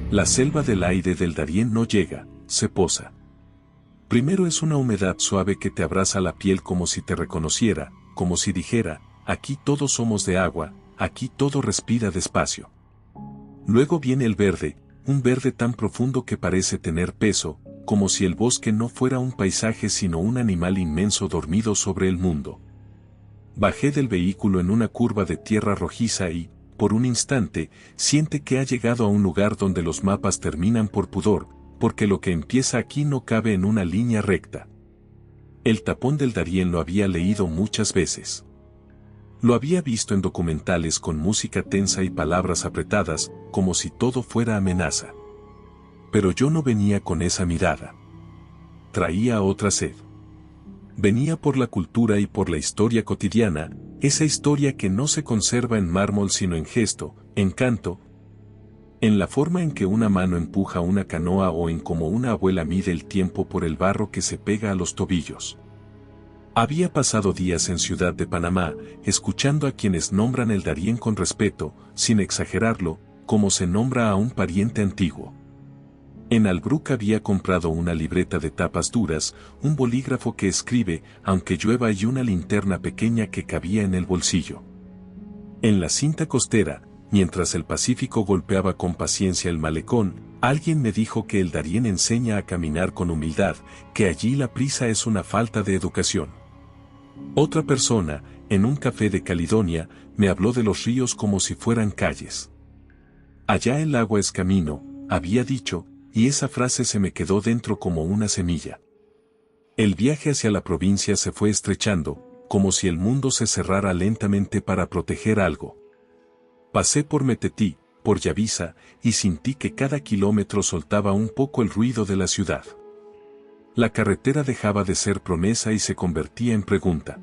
La selva del aire del Darién no llega, se posa. Primero es una humedad suave que te abraza la piel como si te reconociera, como si dijera, aquí todos somos de agua, aquí todo respira despacio. Luego viene el verde, un verde tan profundo que parece tener peso, como si el bosque no fuera un paisaje sino un animal inmenso dormido sobre el mundo. Bajé del vehículo en una curva de tierra rojiza y, por un instante, siente que ha llegado a un lugar donde los mapas terminan por pudor, porque lo que empieza aquí no cabe en una línea recta. El tapón del Darién lo había leído muchas veces. Lo había visto en documentales con música tensa y palabras apretadas, como si todo fuera amenaza. Pero yo no venía con esa mirada. Traía otra sed. Venía por la cultura y por la historia cotidiana, esa historia que no se conserva en mármol sino en gesto, en canto, en la forma en que una mano empuja una canoa o en cómo una abuela mide el tiempo por el barro que se pega a los tobillos. Había pasado días en Ciudad de Panamá, escuchando a quienes nombran el Darién con respeto, sin exagerarlo, como se nombra a un pariente antiguo. En Albrook había comprado una libreta de tapas duras, un bolígrafo que escribe, aunque llueva y una linterna pequeña que cabía en el bolsillo. En la cinta costera, mientras el Pacífico golpeaba con paciencia el malecón, alguien me dijo que el Darién enseña a caminar con humildad, que allí la prisa es una falta de educación. Otra persona, en un café de Caledonia, me habló de los ríos como si fueran calles. Allá el agua es camino, había dicho, y esa frase se me quedó dentro como una semilla. El viaje hacia la provincia se fue estrechando, como si el mundo se cerrara lentamente para proteger algo. Pasé por Metetí, por Yavisa, y sentí que cada kilómetro soltaba un poco el ruido de la ciudad. La carretera dejaba de ser promesa y se convertía en pregunta.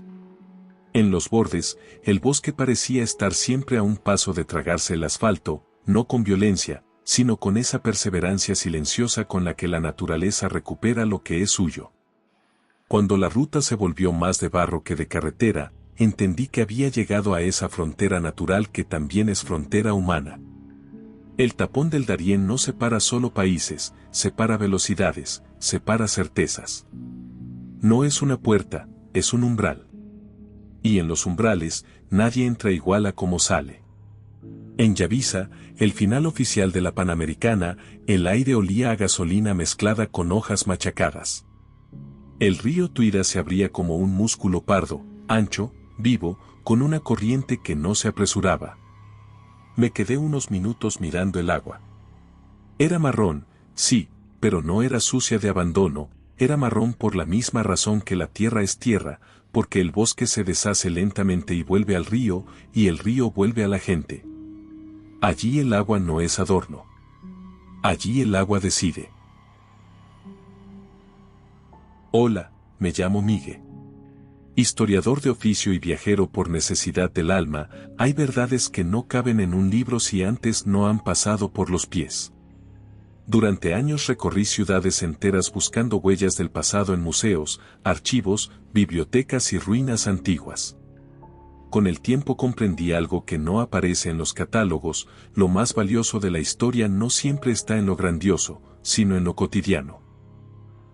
En los bordes, el bosque parecía estar siempre a un paso de tragarse el asfalto, no con violencia, sino con esa perseverancia silenciosa con la que la naturaleza recupera lo que es suyo. Cuando la ruta se volvió más de barro que de carretera, entendí que había llegado a esa frontera natural que también es frontera humana. El tapón del Darién no separa solo países, separa velocidades, separa certezas. No es una puerta, es un umbral. Y en los umbrales, nadie entra igual a como sale. En Yavisa, el final oficial de la Panamericana, el aire olía a gasolina mezclada con hojas machacadas. El río Tuira se abría como un músculo pardo, ancho, vivo, con una corriente que no se apresuraba. Me quedé unos minutos mirando el agua. Era marrón, sí, pero no era sucia de abandono, era marrón por la misma razón que la tierra es tierra, porque el bosque se deshace lentamente y vuelve al río, y el río vuelve a la gente. Allí el agua no es adorno. Allí el agua decide. Hola, me llamo Miguel. Historiador de oficio y viajero por necesidad del alma, hay verdades que no caben en un libro si antes no han pasado por los pies. Durante años recorrí ciudades enteras buscando huellas del pasado en museos, archivos, bibliotecas y ruinas antiguas. Con el tiempo comprendí algo que no aparece en los catálogos: lo más valioso de la historia no siempre está en lo grandioso, sino en lo cotidiano.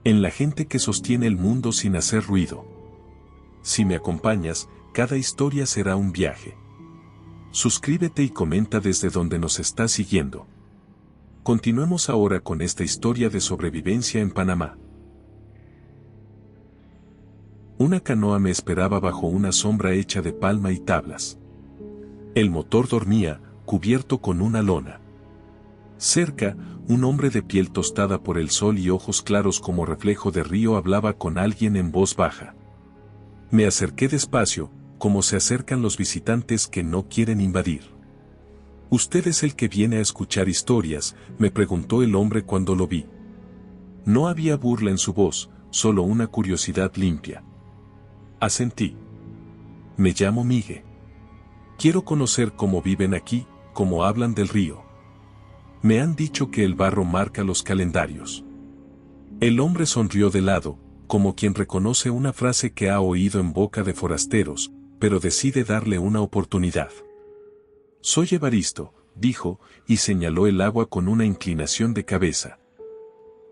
En la gente que sostiene el mundo sin hacer ruido. Si me acompañas, cada historia será un viaje. Suscríbete y comenta desde donde nos estás siguiendo. Continuemos ahora con esta historia de sobrevivencia en Panamá. Una canoa me esperaba bajo una sombra hecha de palma y tablas. El motor dormía, cubierto con una lona. Cerca, un hombre de piel tostada por el sol y ojos claros como reflejo de río hablaba con alguien en voz baja. Me acerqué despacio, como se acercan los visitantes que no quieren invadir. «¿Usted es el que viene a escuchar historias?», me preguntó el hombre cuando lo vi. No había burla en su voz, solo una curiosidad limpia. Asentí. «Me llamo Miguel. Quiero conocer cómo viven aquí, cómo hablan del río. Me han dicho que el barro marca los calendarios». El hombre sonrió de lado, como quien reconoce una frase que ha oído en boca de forasteros, pero decide darle una oportunidad. «Soy Evaristo, dijo, y señaló el agua con una inclinación de cabeza.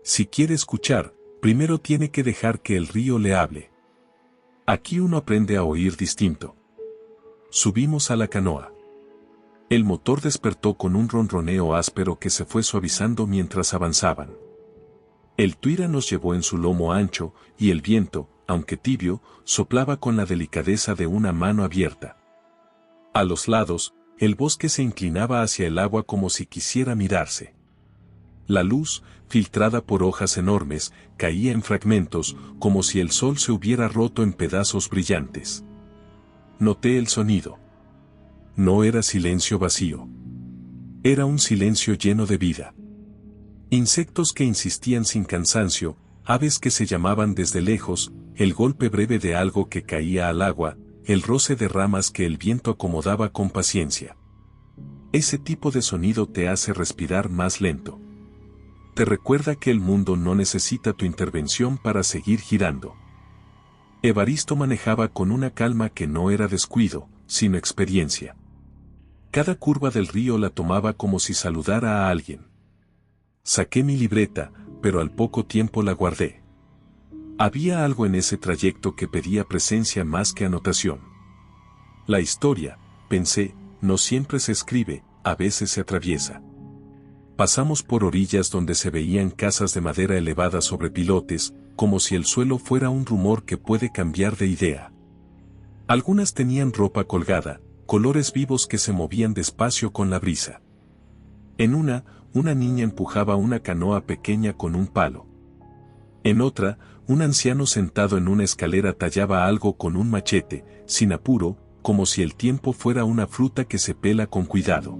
Si quiere escuchar, primero tiene que dejar que el río le hable. Aquí uno aprende a oír distinto. Subimos a la canoa. El motor despertó con un ronroneo áspero que se fue suavizando mientras avanzaban. El Tuira nos llevó en su lomo ancho, y el viento, aunque tibio, soplaba con la delicadeza de una mano abierta. A los lados, el bosque se inclinaba hacia el agua como si quisiera mirarse. La luz, filtrada por hojas enormes, caía en fragmentos, como si el sol se hubiera roto en pedazos brillantes. Noté el sonido. No era silencio vacío. Era un silencio lleno de vida. Insectos que insistían sin cansancio, aves que se llamaban desde lejos, el golpe breve de algo que caía al agua, el roce de ramas que el viento acomodaba con paciencia. Ese tipo de sonido te hace respirar más lento. Te recuerda que el mundo no necesita tu intervención para seguir girando. Evaristo manejaba con una calma que no era descuido, sino experiencia. Cada curva del río la tomaba como si saludara a alguien. Saqué mi libreta, pero al poco tiempo la guardé. Había algo en ese trayecto que pedía presencia más que anotación. La historia, pensé, no siempre se escribe, a veces se atraviesa. Pasamos por orillas donde se veían casas de madera elevadas sobre pilotes, como si el suelo fuera un rumor que puede cambiar de idea. Algunas tenían ropa colgada, colores vivos que se movían despacio con la brisa. En una niña empujaba una canoa pequeña con un palo. En otra, un anciano sentado en una escalera tallaba algo con un machete, sin apuro, como si el tiempo fuera una fruta que se pela con cuidado.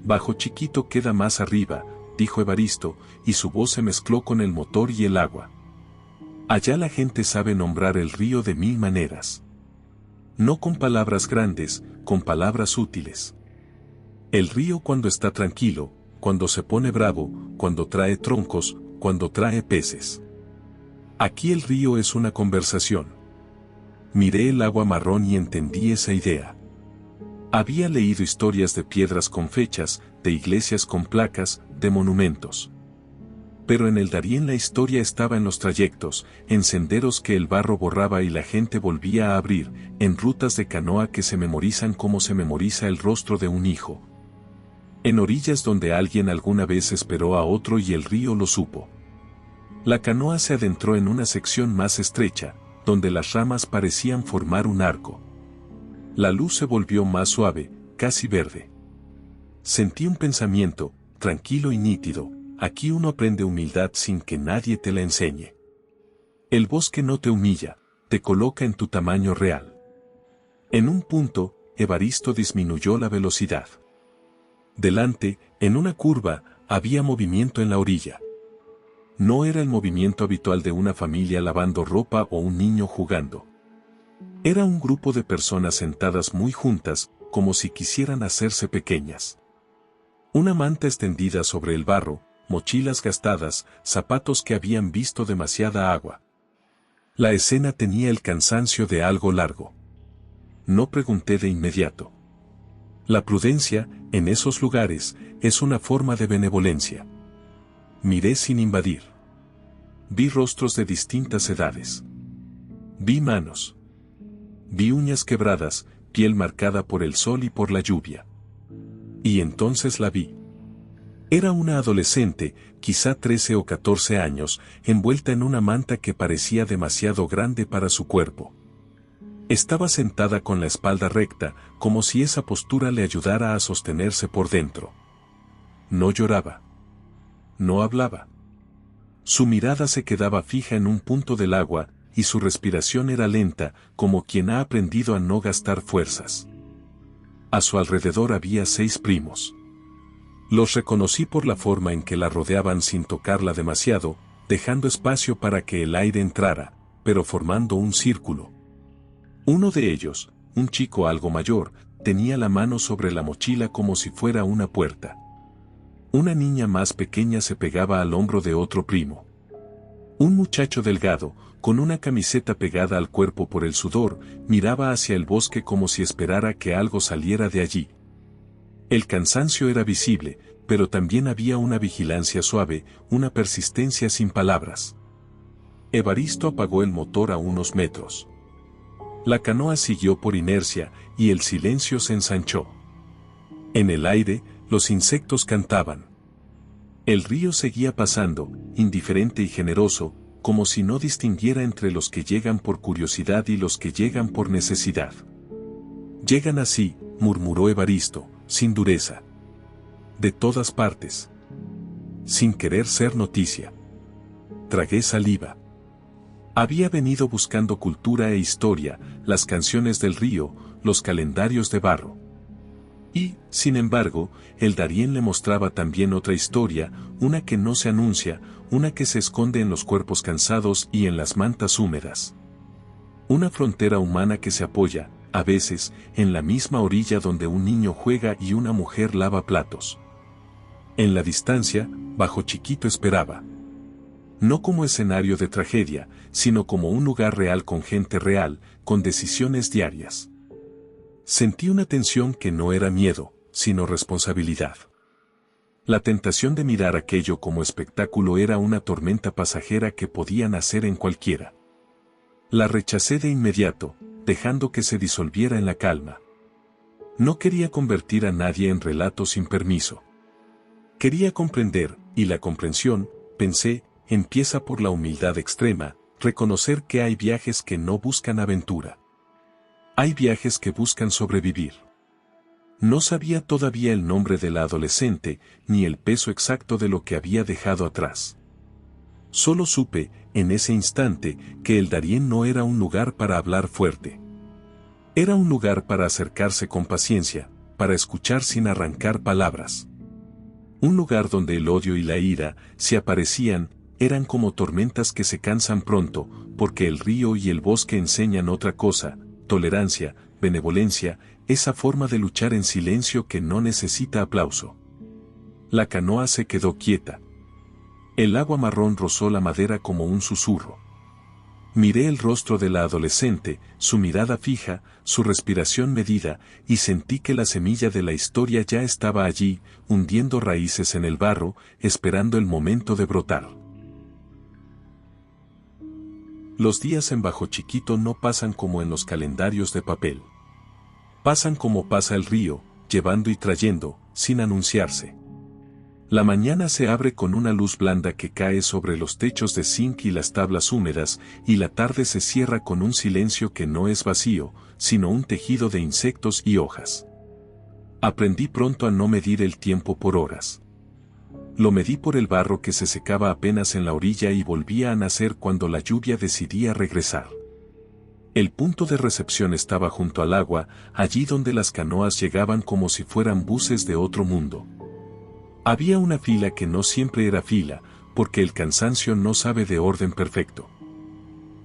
Bajo Chiquito queda más arriba, dijo Evaristo, y su voz se mezcló con el motor y el agua. Allá la gente sabe nombrar el río de 1000 maneras. No con palabras grandes, con palabras útiles. El río cuando está tranquilo, cuando se pone bravo, cuando trae troncos, cuando trae peces. Aquí el río es una conversación. Miré el agua marrón y entendí esa idea. Había leído historias de piedras con fechas, de iglesias con placas, de monumentos. Pero en el Darién la historia estaba en los trayectos, en senderos que el barro borraba y la gente volvía a abrir, en rutas de canoa que se memorizan como se memoriza el rostro de un hijo. En orillas donde alguien alguna vez esperó a otro y el río lo supo. La canoa se adentró en una sección más estrecha, donde las ramas parecían formar un arco. La luz se volvió más suave, casi verde. Sentí un pensamiento, tranquilo y nítido, aquí uno aprende humildad sin que nadie te la enseñe. El bosque no te humilla, te coloca en tu tamaño real. En un punto, Evaristo disminuyó la velocidad. Delante, en una curva, había movimiento en la orilla. No era el movimiento habitual de una familia lavando ropa o un niño jugando. Era un grupo de personas sentadas muy juntas, como si quisieran hacerse pequeñas. Una manta extendida sobre el barro, mochilas gastadas, zapatos que habían visto demasiada agua. La escena tenía el cansancio de algo largo. No pregunté de inmediato. La prudencia, en esos lugares, es una forma de benevolencia. Miré sin invadir. Vi rostros de distintas edades. Vi manos. Vi uñas quebradas, piel marcada por el sol y por la lluvia. Y entonces la vi. Era una adolescente, quizá 13 o 14 años, envuelta en una manta que parecía demasiado grande para su cuerpo. Estaba sentada con la espalda recta, como si esa postura le ayudara a sostenerse por dentro. No lloraba. No hablaba. Su mirada se quedaba fija en un punto del agua, y su respiración era lenta, como quien ha aprendido a no gastar fuerzas. A su alrededor había 6 primos. Los reconocí por la forma en que la rodeaban sin tocarla demasiado, dejando espacio para que el aire entrara, pero formando un círculo. Uno de ellos, un chico algo mayor, tenía la mano sobre la mochila como si fuera una puerta. Una niña más pequeña se pegaba al hombro de otro primo. Un muchacho delgado, con una camiseta pegada al cuerpo por el sudor, miraba hacia el bosque como si esperara que algo saliera de allí. El cansancio era visible, pero también había una vigilancia suave, una persistencia sin palabras. Evaristo apagó el motor a unos metros. La canoa siguió por inercia, y el silencio se ensanchó. En el aire, los insectos cantaban. El río seguía pasando, indiferente y generoso, como si no distinguiera entre los que llegan por curiosidad y los que llegan por necesidad. Llegan así, murmuró Evaristo, sin dureza. De todas partes. Sin querer ser noticia. Tragué saliva. Había venido buscando cultura e historia, las canciones del río, los calendarios de barro. Y, sin embargo, el Darién le mostraba también otra historia, una que no se anuncia, una que se esconde en los cuerpos cansados y en las mantas húmedas. Una frontera humana que se apoya, a veces, en la misma orilla donde un niño juega y una mujer lava platos. En la distancia, Bajo Chiquito esperaba. No como escenario de tragedia, sino como un lugar real con gente real, con decisiones diarias. Sentí una tensión que no era miedo, sino responsabilidad. La tentación de mirar aquello como espectáculo era una tormenta pasajera que podía nacer en cualquiera. La rechacé de inmediato, dejando que se disolviera en la calma. No quería convertir a nadie en relato sin permiso. Quería comprender, y la comprensión, pensé, empieza por la humildad extrema, reconocer que hay viajes que no buscan aventura. Hay viajes que buscan sobrevivir. No sabía todavía el nombre de la adolescente, ni el peso exacto de lo que había dejado atrás. Solo supe, en ese instante, que el Darién no era un lugar para hablar fuerte. Era un lugar para acercarse con paciencia, para escuchar sin arrancar palabras. Un lugar donde el odio y la ira, si aparecían, eran como tormentas que se cansan pronto, porque el río y el bosque enseñan otra cosa, tolerancia, benevolencia, esa forma de luchar en silencio que no necesita aplauso. La canoa se quedó quieta. El agua marrón rozó la madera como un susurro. Miré el rostro de la adolescente, su mirada fija, su respiración medida, y sentí que la semilla de la historia ya estaba allí, hundiendo raíces en el barro, esperando el momento de brotar. Los días en Bajo Chiquito no pasan como en los calendarios de papel. Pasan como pasa el río, llevando y trayendo, sin anunciarse. La mañana se abre con una luz blanda que cae sobre los techos de zinc y las tablas húmedas, y la tarde se cierra con un silencio que no es vacío, sino un tejido de insectos y hojas. Aprendí pronto a no medir el tiempo por horas. Lo medí por el barro que se secaba apenas en la orilla y volvía a nacer cuando la lluvia decidía regresar. El punto de recepción estaba junto al agua, allí donde las canoas llegaban como si fueran buses de otro mundo. Había una fila que no siempre era fila, porque el cansancio no sabe de orden perfecto.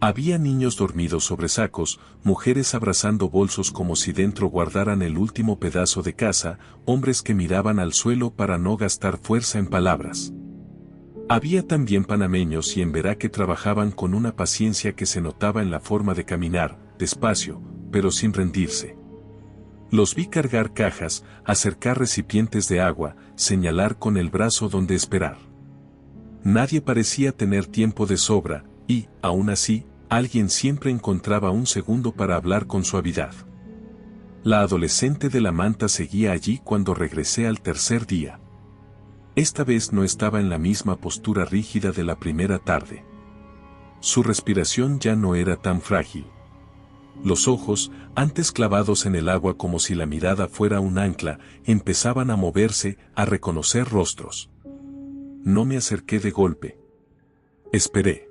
Había niños dormidos sobre sacos, mujeres abrazando bolsos como si dentro guardaran el último pedazo de casa, hombres que miraban al suelo para no gastar fuerza en palabras. Había también panameños y en Verá que trabajaban con una paciencia que se notaba en la forma de caminar, despacio, pero sin rendirse. Los vi cargar cajas, acercar recipientes de agua, señalar con el brazo dónde esperar. Nadie parecía tener tiempo de sobra, y, aún así, alguien siempre encontraba un segundo para hablar con suavidad. La adolescente de la manta seguía allí cuando regresé al tercer día. Esta vez no estaba en la misma postura rígida de la primera tarde. Su respiración ya no era tan frágil. Los ojos, antes clavados en el agua como si la mirada fuera un ancla, empezaban a moverse, a reconocer rostros. No me acerqué de golpe. Esperé.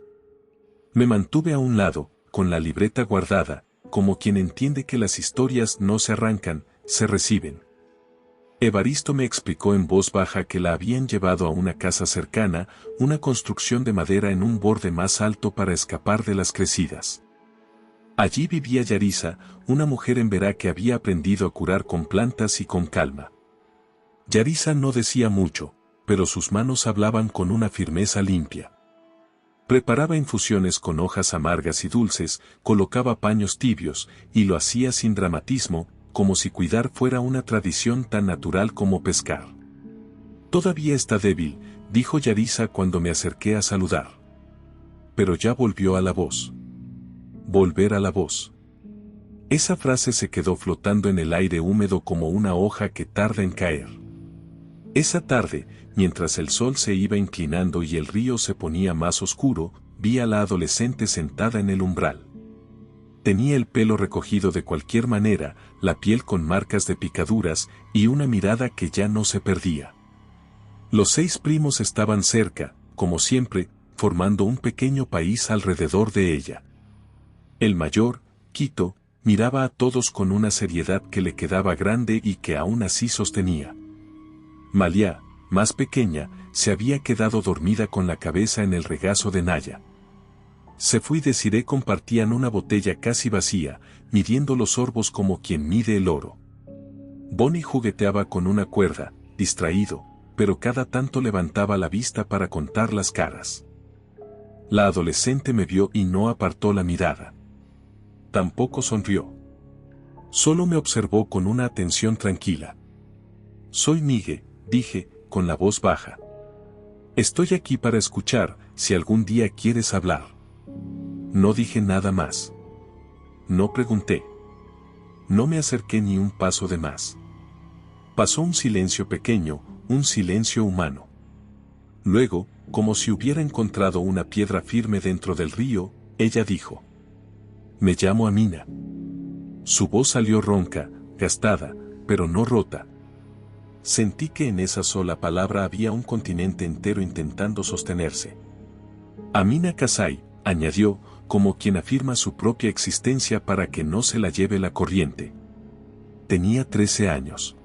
Me mantuve a un lado, con la libreta guardada, como quien entiende que las historias no se arrancan, se reciben. Evaristo me explicó en voz baja que la habían llevado a una casa cercana, una construcción de madera en un borde más alto para escapar de las crecidas. Allí vivía Yarisa, una mujer en Verá que había aprendido a curar con plantas y con calma. Yarisa no decía mucho, pero sus manos hablaban con una firmeza limpia. Preparaba infusiones con hojas amargas y dulces, colocaba paños tibios, y lo hacía sin dramatismo, como si cuidar fuera una tradición tan natural como pescar. Todavía está débil, dijo Yarisa cuando me acerqué a saludar. Pero ya volvió a la voz. Volver a la voz. Esa frase se quedó flotando en el aire húmedo como una hoja que tarda en caer. Esa tarde, mientras el sol se iba inclinando y el río se ponía más oscuro, vi a la adolescente sentada en el umbral. Tenía el pelo recogido de cualquier manera, la piel con marcas de picaduras y una mirada que ya no se perdía. Los 6 primos estaban cerca, como siempre, formando un pequeño país alrededor de ella. El mayor, Quito, miraba a todos con una seriedad que le quedaba grande y que aún así sostenía. Malia, más pequeña, se había quedado dormida con la cabeza en el regazo de Naya. Sefú y Desiré compartían una botella casi vacía, midiendo los sorbos como quien mide el oro. Bonnie jugueteaba con una cuerda, distraído, pero cada tanto levantaba la vista para contar las caras. La adolescente me vio y no apartó la mirada. Tampoco sonrió. Solo me observó con una atención tranquila. Soy Migue, dije, con la voz baja. Estoy aquí para escuchar, si algún día quieres hablar. No dije nada más. No pregunté. No me acerqué ni un paso de más. Pasó un silencio pequeño, un silencio humano. Luego, como si hubiera encontrado una piedra firme dentro del río, ella dijo: Me llamo Amina. Su voz salió ronca, gastada, pero no rota. Sentí que en esa sola palabra había un continente entero intentando sostenerse. Amina Kasai, añadió, como quien afirma su propia existencia para que no se la lleve la corriente. Tenía 13 años.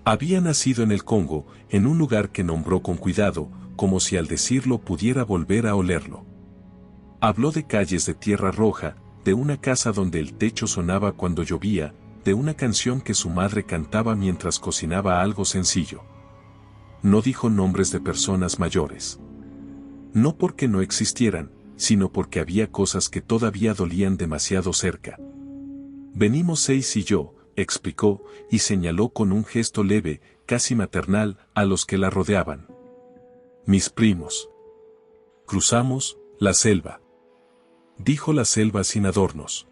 Había nacido en el Congo, en un lugar que nombró con cuidado, como si al decirlo pudiera volver a olerlo. Habló de calles de tierra roja, de una casa donde el techo sonaba cuando llovía, de una canción que su madre cantaba mientras cocinaba algo sencillo. No dijo nombres de personas mayores. No porque no existieran, sino porque había cosas que todavía dolían demasiado cerca. Venimos 6 y yo, explicó, y señaló con un gesto leve, casi maternal, a los que la rodeaban. Mis primos. Cruzamos la selva. Dijo la selva sin adornos.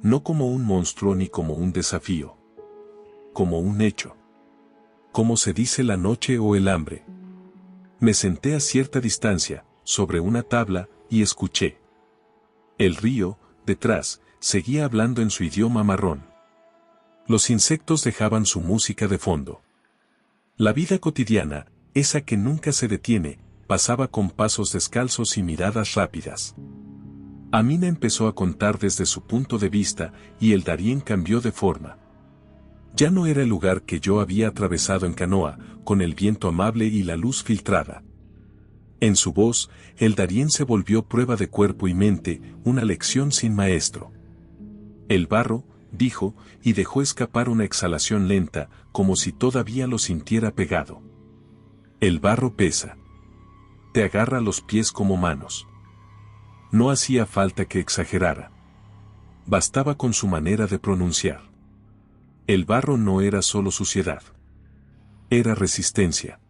No como un monstruo ni como un desafío. Como un hecho. Como se dice la noche o el hambre. Me senté a cierta distancia, sobre una tabla, y escuché. El río, detrás, seguía hablando en su idioma marrón. Los insectos dejaban su música de fondo. La vida cotidiana, esa que nunca se detiene, pasaba con pasos descalzos y miradas rápidas. Amina empezó a contar desde su punto de vista y el Darién cambió de forma. Ya no era el lugar que yo había atravesado en canoa, con el viento amable y la luz filtrada. En su voz, el Darién se volvió prueba de cuerpo y mente, una lección sin maestro. El barro, dijo, y dejó escapar una exhalación lenta, como si todavía lo sintiera pegado. El barro pesa. Te agarra los pies como manos. No hacía falta que exagerara. Bastaba con su manera de pronunciar. El barro no era solo suciedad. Era resistencia.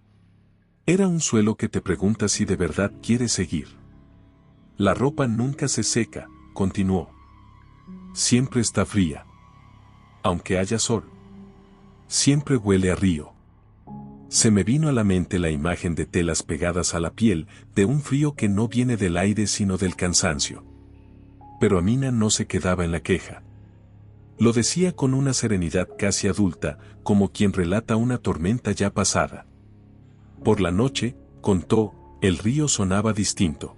Era un suelo que te pregunta si de verdad quieres seguir. La ropa nunca se seca, continuó. Siempre está fría. Aunque haya sol. Siempre huele a río. Se me vino a la mente la imagen de telas pegadas a la piel, de un frío que no viene del aire sino del cansancio. Pero Amina no se quedaba en la queja. Lo decía con una serenidad casi adulta, como quien relata una tormenta ya pasada. Por la noche, contó, el río sonaba distinto.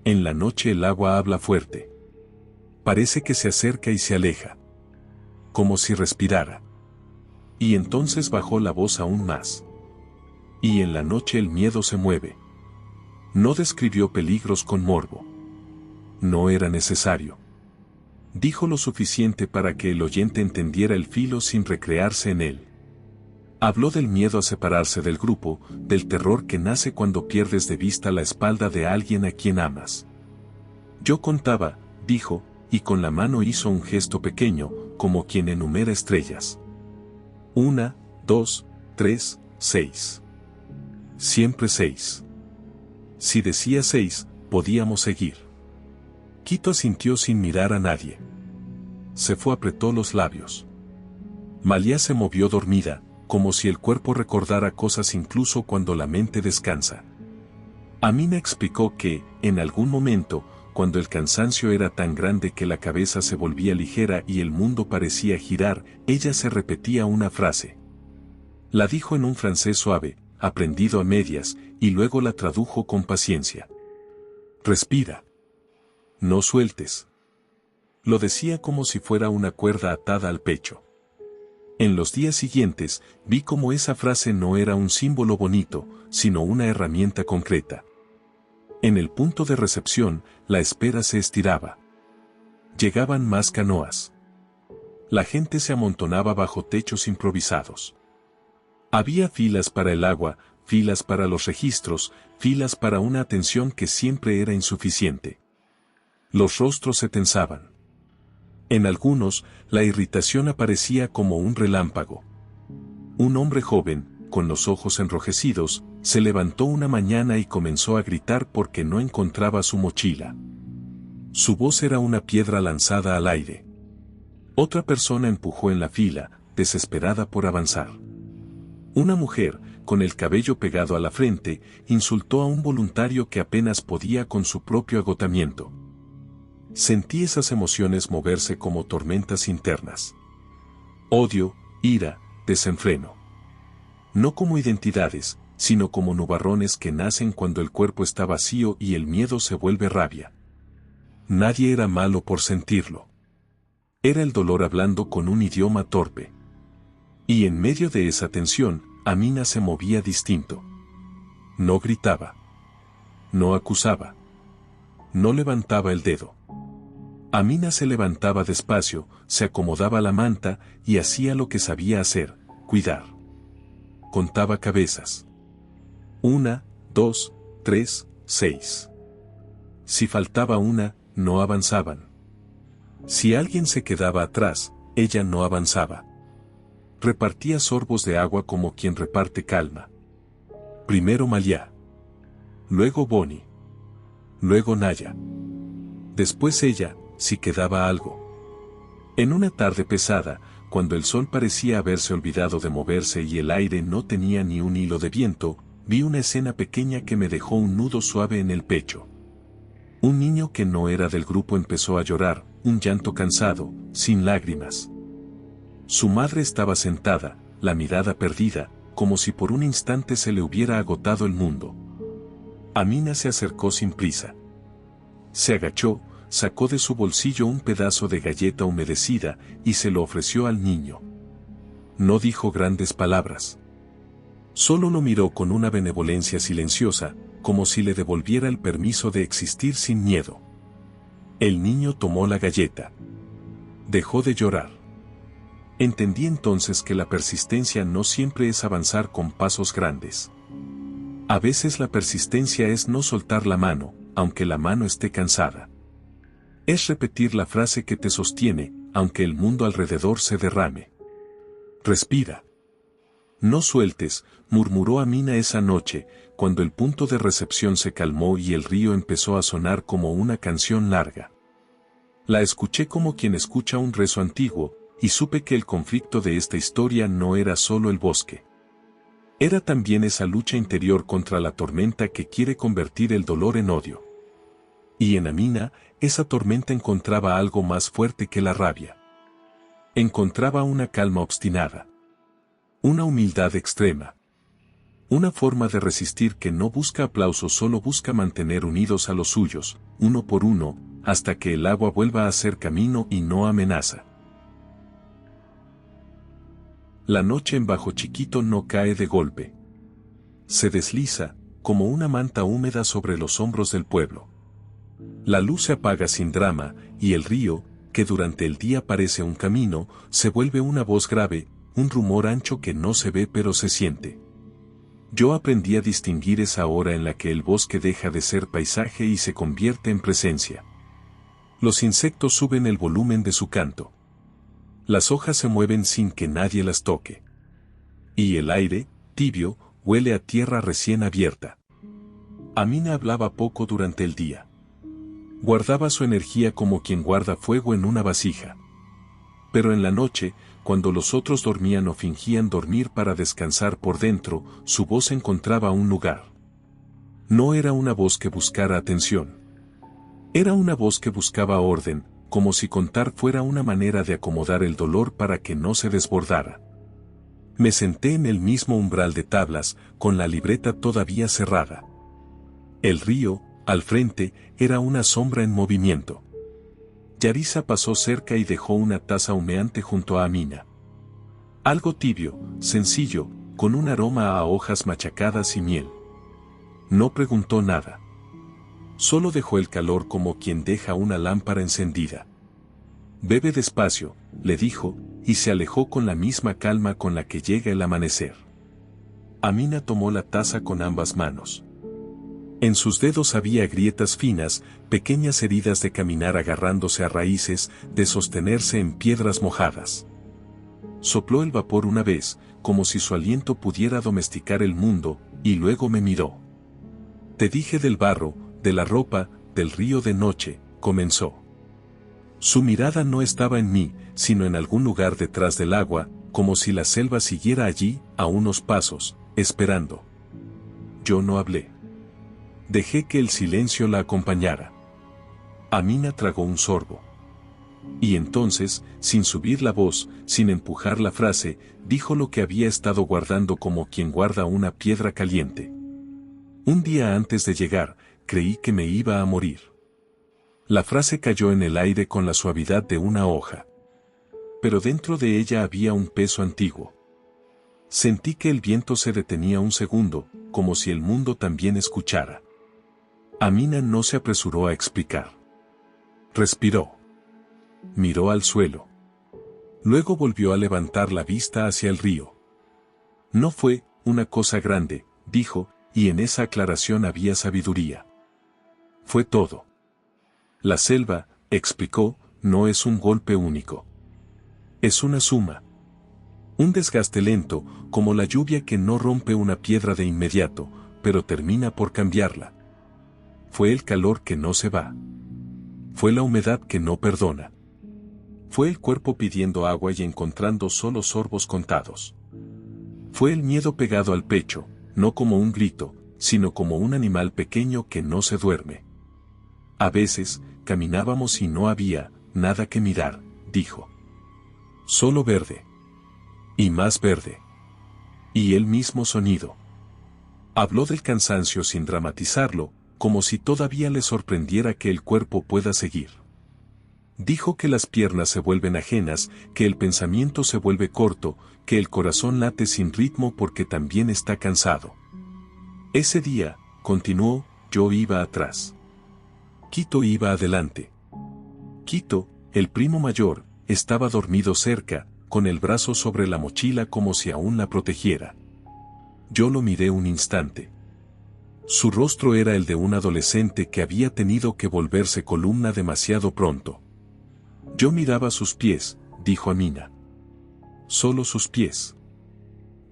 En la noche el agua habla fuerte. Parece que se acerca y se aleja. Como si respirara. Y entonces bajó la voz aún más. Y en la noche el miedo se mueve. No describió peligros con morbo. No era necesario. Dijo lo suficiente para que el oyente entendiera el filo sin recrearse en él. Habló del miedo a separarse del grupo, del terror que nace cuando pierdes de vista la espalda de alguien a quien amas. Yo contaba, dijo, y con la mano hizo un gesto pequeño, como quien enumera estrellas. 1, 2, 3, 6. Siempre 6. Si decía 6, podíamos seguir. Quito asintió sin mirar a nadie. Cefo apretó los labios. Malia se movió dormida, como si el cuerpo recordara cosas incluso cuando la mente descansa. Amina explicó que, en algún momento, cuando el cansancio era tan grande que la cabeza se volvía ligera y el mundo parecía girar, ella se repetía una frase. La dijo en un francés suave, aprendido a medias, y luego la tradujo con paciencia. Respira. No sueltes. Lo decía como si fuera una cuerda atada al pecho. En los días siguientes, vi cómo esa frase no era un símbolo bonito, sino una herramienta concreta. En el punto de recepción, la espera se estiraba. Llegaban más canoas. La gente se amontonaba bajo techos improvisados. Había filas para el agua, filas para los registros, filas para una atención que siempre era insuficiente. Los rostros se tensaban. En algunos, la irritación aparecía como un relámpago. Un hombre joven, con los ojos enrojecidos, se levantó una mañana y comenzó a gritar porque no encontraba su mochila. Su voz era una piedra lanzada al aire. Otra persona empujó en la fila, desesperada por avanzar. Una mujer, con el cabello pegado a la frente, insultó a un voluntario que apenas podía con su propio agotamiento. Sentí esas emociones moverse como tormentas internas. Odio, ira, desenfreno. No como identidades, sino como nubarrones que nacen cuando el cuerpo está vacío y el miedo se vuelve rabia. Nadie era malo por sentirlo. Era el dolor hablando con un idioma torpe. Y en medio de esa tensión, Amina se movía distinto. No gritaba. No acusaba. No levantaba el dedo. Amina se levantaba despacio, se acomodaba la manta y hacía lo que sabía hacer, cuidar. Contaba cabezas. 1, 2, 3, 6. Si faltaba una, no avanzaban. Si alguien se quedaba atrás, ella no avanzaba. Repartía sorbos de agua como quien reparte calma. Primero Malia. Luego Bonnie. Luego Naya. Después ella, si quedaba algo. En una tarde pesada, cuando el sol parecía haberse olvidado de moverse y el aire no tenía ni un hilo de viento, vi una escena pequeña que me dejó un nudo suave en el pecho. Un niño que no era del grupo empezó a llorar, un llanto cansado, sin lágrimas. Su madre estaba sentada, la mirada perdida, como si por un instante se le hubiera agotado el mundo. Amina se acercó sin prisa. Se agachó, sacó de su bolsillo un pedazo de galleta humedecida y se lo ofreció al niño. No dijo grandes palabras. Solo lo miró con una benevolencia silenciosa, como si le devolviera el permiso de existir sin miedo. El niño tomó la galleta. Dejó de llorar. Entendí entonces que la persistencia no siempre es avanzar con pasos grandes. A veces la persistencia es no soltar la mano, aunque la mano esté cansada. Es repetir la frase que te sostiene, aunque el mundo alrededor se derrame. Respira. No sueltes, murmuró Amina esa noche, cuando el punto de recepción se calmó y el río empezó a sonar como una canción larga. La escuché como quien escucha un rezo antiguo, y supe que el conflicto de esta historia no era solo el bosque. Era también esa lucha interior contra la tormenta que quiere convertir el dolor en odio. Y en Amina, esa tormenta encontraba algo más fuerte que la rabia. Encontraba una calma obstinada. Una humildad extrema. Una forma de resistir que no busca aplausos, solo busca mantener unidos a los suyos, uno por uno, hasta que el agua vuelva a ser camino y no amenaza. La noche en Bajo Chiquito no cae de golpe. Se desliza, como una manta húmeda sobre los hombros del pueblo. La luz se apaga sin drama, y el río, que durante el día parece un camino, se vuelve una voz grave, un rumor ancho que no se ve pero se siente. Yo aprendí a distinguir esa hora en la que el bosque deja de ser paisaje y se convierte en presencia. Los insectos suben el volumen de su canto. Las hojas se mueven sin que nadie las toque. Y el aire, tibio, huele a tierra recién abierta. Amina hablaba poco durante el día. Guardaba su energía como quien guarda fuego en una vasija. Pero en la noche, cuando los otros dormían o fingían dormir para descansar por dentro, su voz encontraba un lugar. No era una voz que buscara atención. Era una voz que buscaba orden, como si contar fuera una manera de acomodar el dolor para que no se desbordara. Me senté en el mismo umbral de tablas, con la libreta todavía cerrada. El río, al frente, era una sombra en movimiento. Yarisa pasó cerca y dejó una taza humeante junto a Amina. Algo tibio, sencillo, con un aroma a hojas machacadas y miel. No preguntó nada. Solo dejó el calor como quien deja una lámpara encendida. Bebe despacio, le dijo, y se alejó con la misma calma con la que llega el amanecer. Amina tomó la taza con ambas manos. En sus dedos había grietas finas, pequeñas heridas de caminar agarrándose a raíces, de sostenerse en piedras mojadas. Sopló el vapor una vez, como si su aliento pudiera domesticar el mundo, y luego me miró. Te dije del barro, de la ropa, del río de noche, comenzó. Su mirada no estaba en mí, sino en algún lugar detrás del agua, como si la selva siguiera allí, a unos pasos, esperando. Yo no hablé. Dejé que el silencio la acompañara. Amina tragó un sorbo. Y entonces, sin subir la voz, sin empujar la frase, dijo lo que había estado guardando como quien guarda una piedra caliente. Un día antes de llegar, creí que me iba a morir. La frase cayó en el aire con la suavidad de una hoja. Pero dentro de ella había un peso antiguo. Sentí que el viento se detenía un segundo, como si el mundo también escuchara. Amina no se apresuró a explicar. Respiró. Miró al suelo. Luego volvió a levantar la vista hacia el río. No fue una cosa grande, dijo, y en esa aclaración había sabiduría. Fue todo. La selva, explicó, no es un golpe único. Es una suma. Un desgaste lento, como la lluvia que no rompe una piedra de inmediato, pero termina por cambiarla. Fue el calor que no se va. Fue la humedad que no perdona. Fue el cuerpo pidiendo agua y encontrando solo sorbos contados. Fue el miedo pegado al pecho, no como un grito, sino como un animal pequeño que no se duerme. A veces, caminábamos y no había nada que mirar, dijo. Solo verde. Y más verde. Y el mismo sonido. Habló del cansancio sin dramatizarlo, como si todavía le sorprendiera que el cuerpo pueda seguir. Dijo que las piernas se vuelven ajenas, que el pensamiento se vuelve corto, que el corazón late sin ritmo porque también está cansado. Ese día, continuó, yo iba atrás. Quito iba adelante. Quito, el primo mayor, estaba dormido cerca, con el brazo sobre la mochila como si aún la protegiera. Yo lo miré un instante. Su rostro era el de un adolescente que había tenido que volverse columna demasiado pronto. Yo miraba sus pies, dijo Amina. Solo sus pies.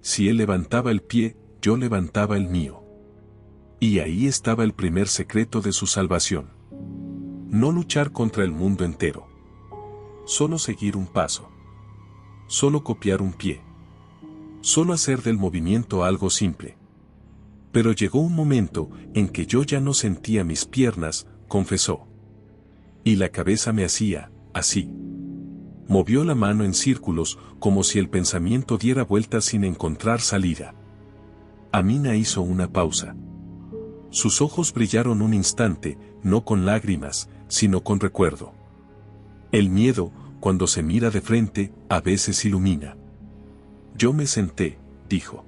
Si él levantaba el pie, yo levantaba el mío. Y ahí estaba el primer secreto de su salvación. No luchar contra el mundo entero. Solo seguir un paso. Solo copiar un pie. Solo hacer del movimiento algo simple. Pero llegó un momento en que yo ya no sentía mis piernas, confesó. Y la cabeza me hacía, así. Movió la mano en círculos, como si el pensamiento diera vueltas sin encontrar salida. Amina hizo una pausa. Sus ojos brillaron un instante, no con lágrimas, sino con recuerdo. El miedo, cuando se mira de frente, a veces ilumina. Yo me senté, dijo.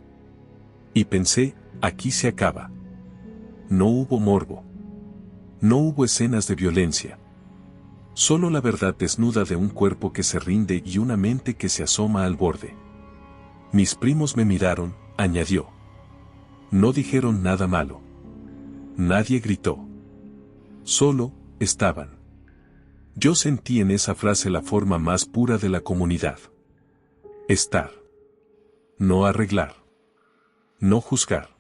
Y pensé, aquí se acaba. No hubo morbo. No hubo escenas de violencia. Solo la verdad desnuda de un cuerpo que se rinde y una mente que se asoma al borde. Mis primos me miraron, añadió. No dijeron nada malo. Nadie gritó. Solo, estaban. Yo sentí en esa frase la forma más pura de la comunidad. Estar. No arreglar. No juzgar.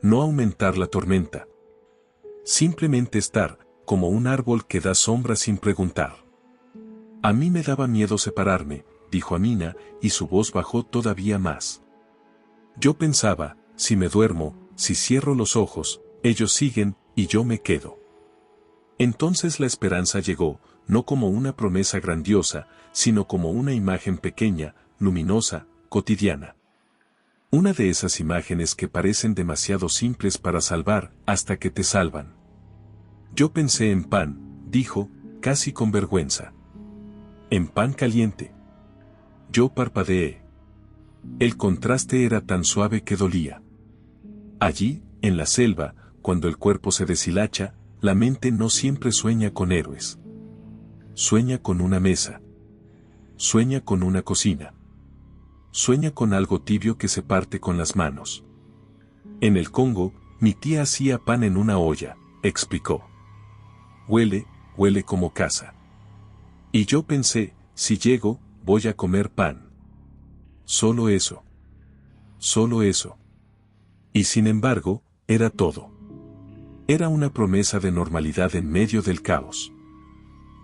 No aumentar la tormenta. Simplemente estar, como un árbol que da sombra sin preguntar. A mí me daba miedo separarme, dijo Amina, y su voz bajó todavía más. Yo pensaba, si me duermo, si cierro los ojos, ellos siguen, y yo me quedo. Entonces la esperanza llegó, no como una promesa grandiosa, sino como una imagen pequeña, luminosa, cotidiana. Una de esas imágenes que parecen demasiado simples para salvar, hasta que te salvan. Yo pensé en pan, dijo, casi con vergüenza. En pan caliente. Yo parpadeé. El contraste era tan suave que dolía. Allí, en la selva, cuando el cuerpo se deshilacha, la mente no siempre sueña con héroes. Sueña con una mesa. Sueña con una cocina. Sueña con algo tibio que se parte con las manos. En el Congo, mi tía hacía pan en una olla, explicó. Huele, huele como casa. Y yo pensé, si llego, voy a comer pan. Solo eso. Solo eso. Y sin embargo, era todo. Era una promesa de normalidad en medio del caos.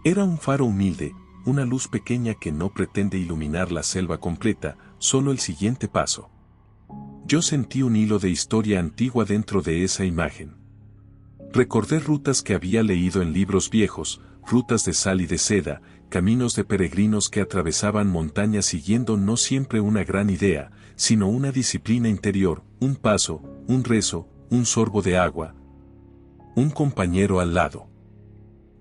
Era un faro humilde, una luz pequeña que no pretende iluminar la selva completa, solo el siguiente paso. Yo sentí un hilo de historia antigua dentro de esa imagen. Recordé rutas que había leído en libros viejos, rutas de sal y de seda, caminos de peregrinos que atravesaban montañas siguiendo no siempre una gran idea, sino una disciplina interior, un paso, un rezo, un sorbo de agua, un compañero al lado.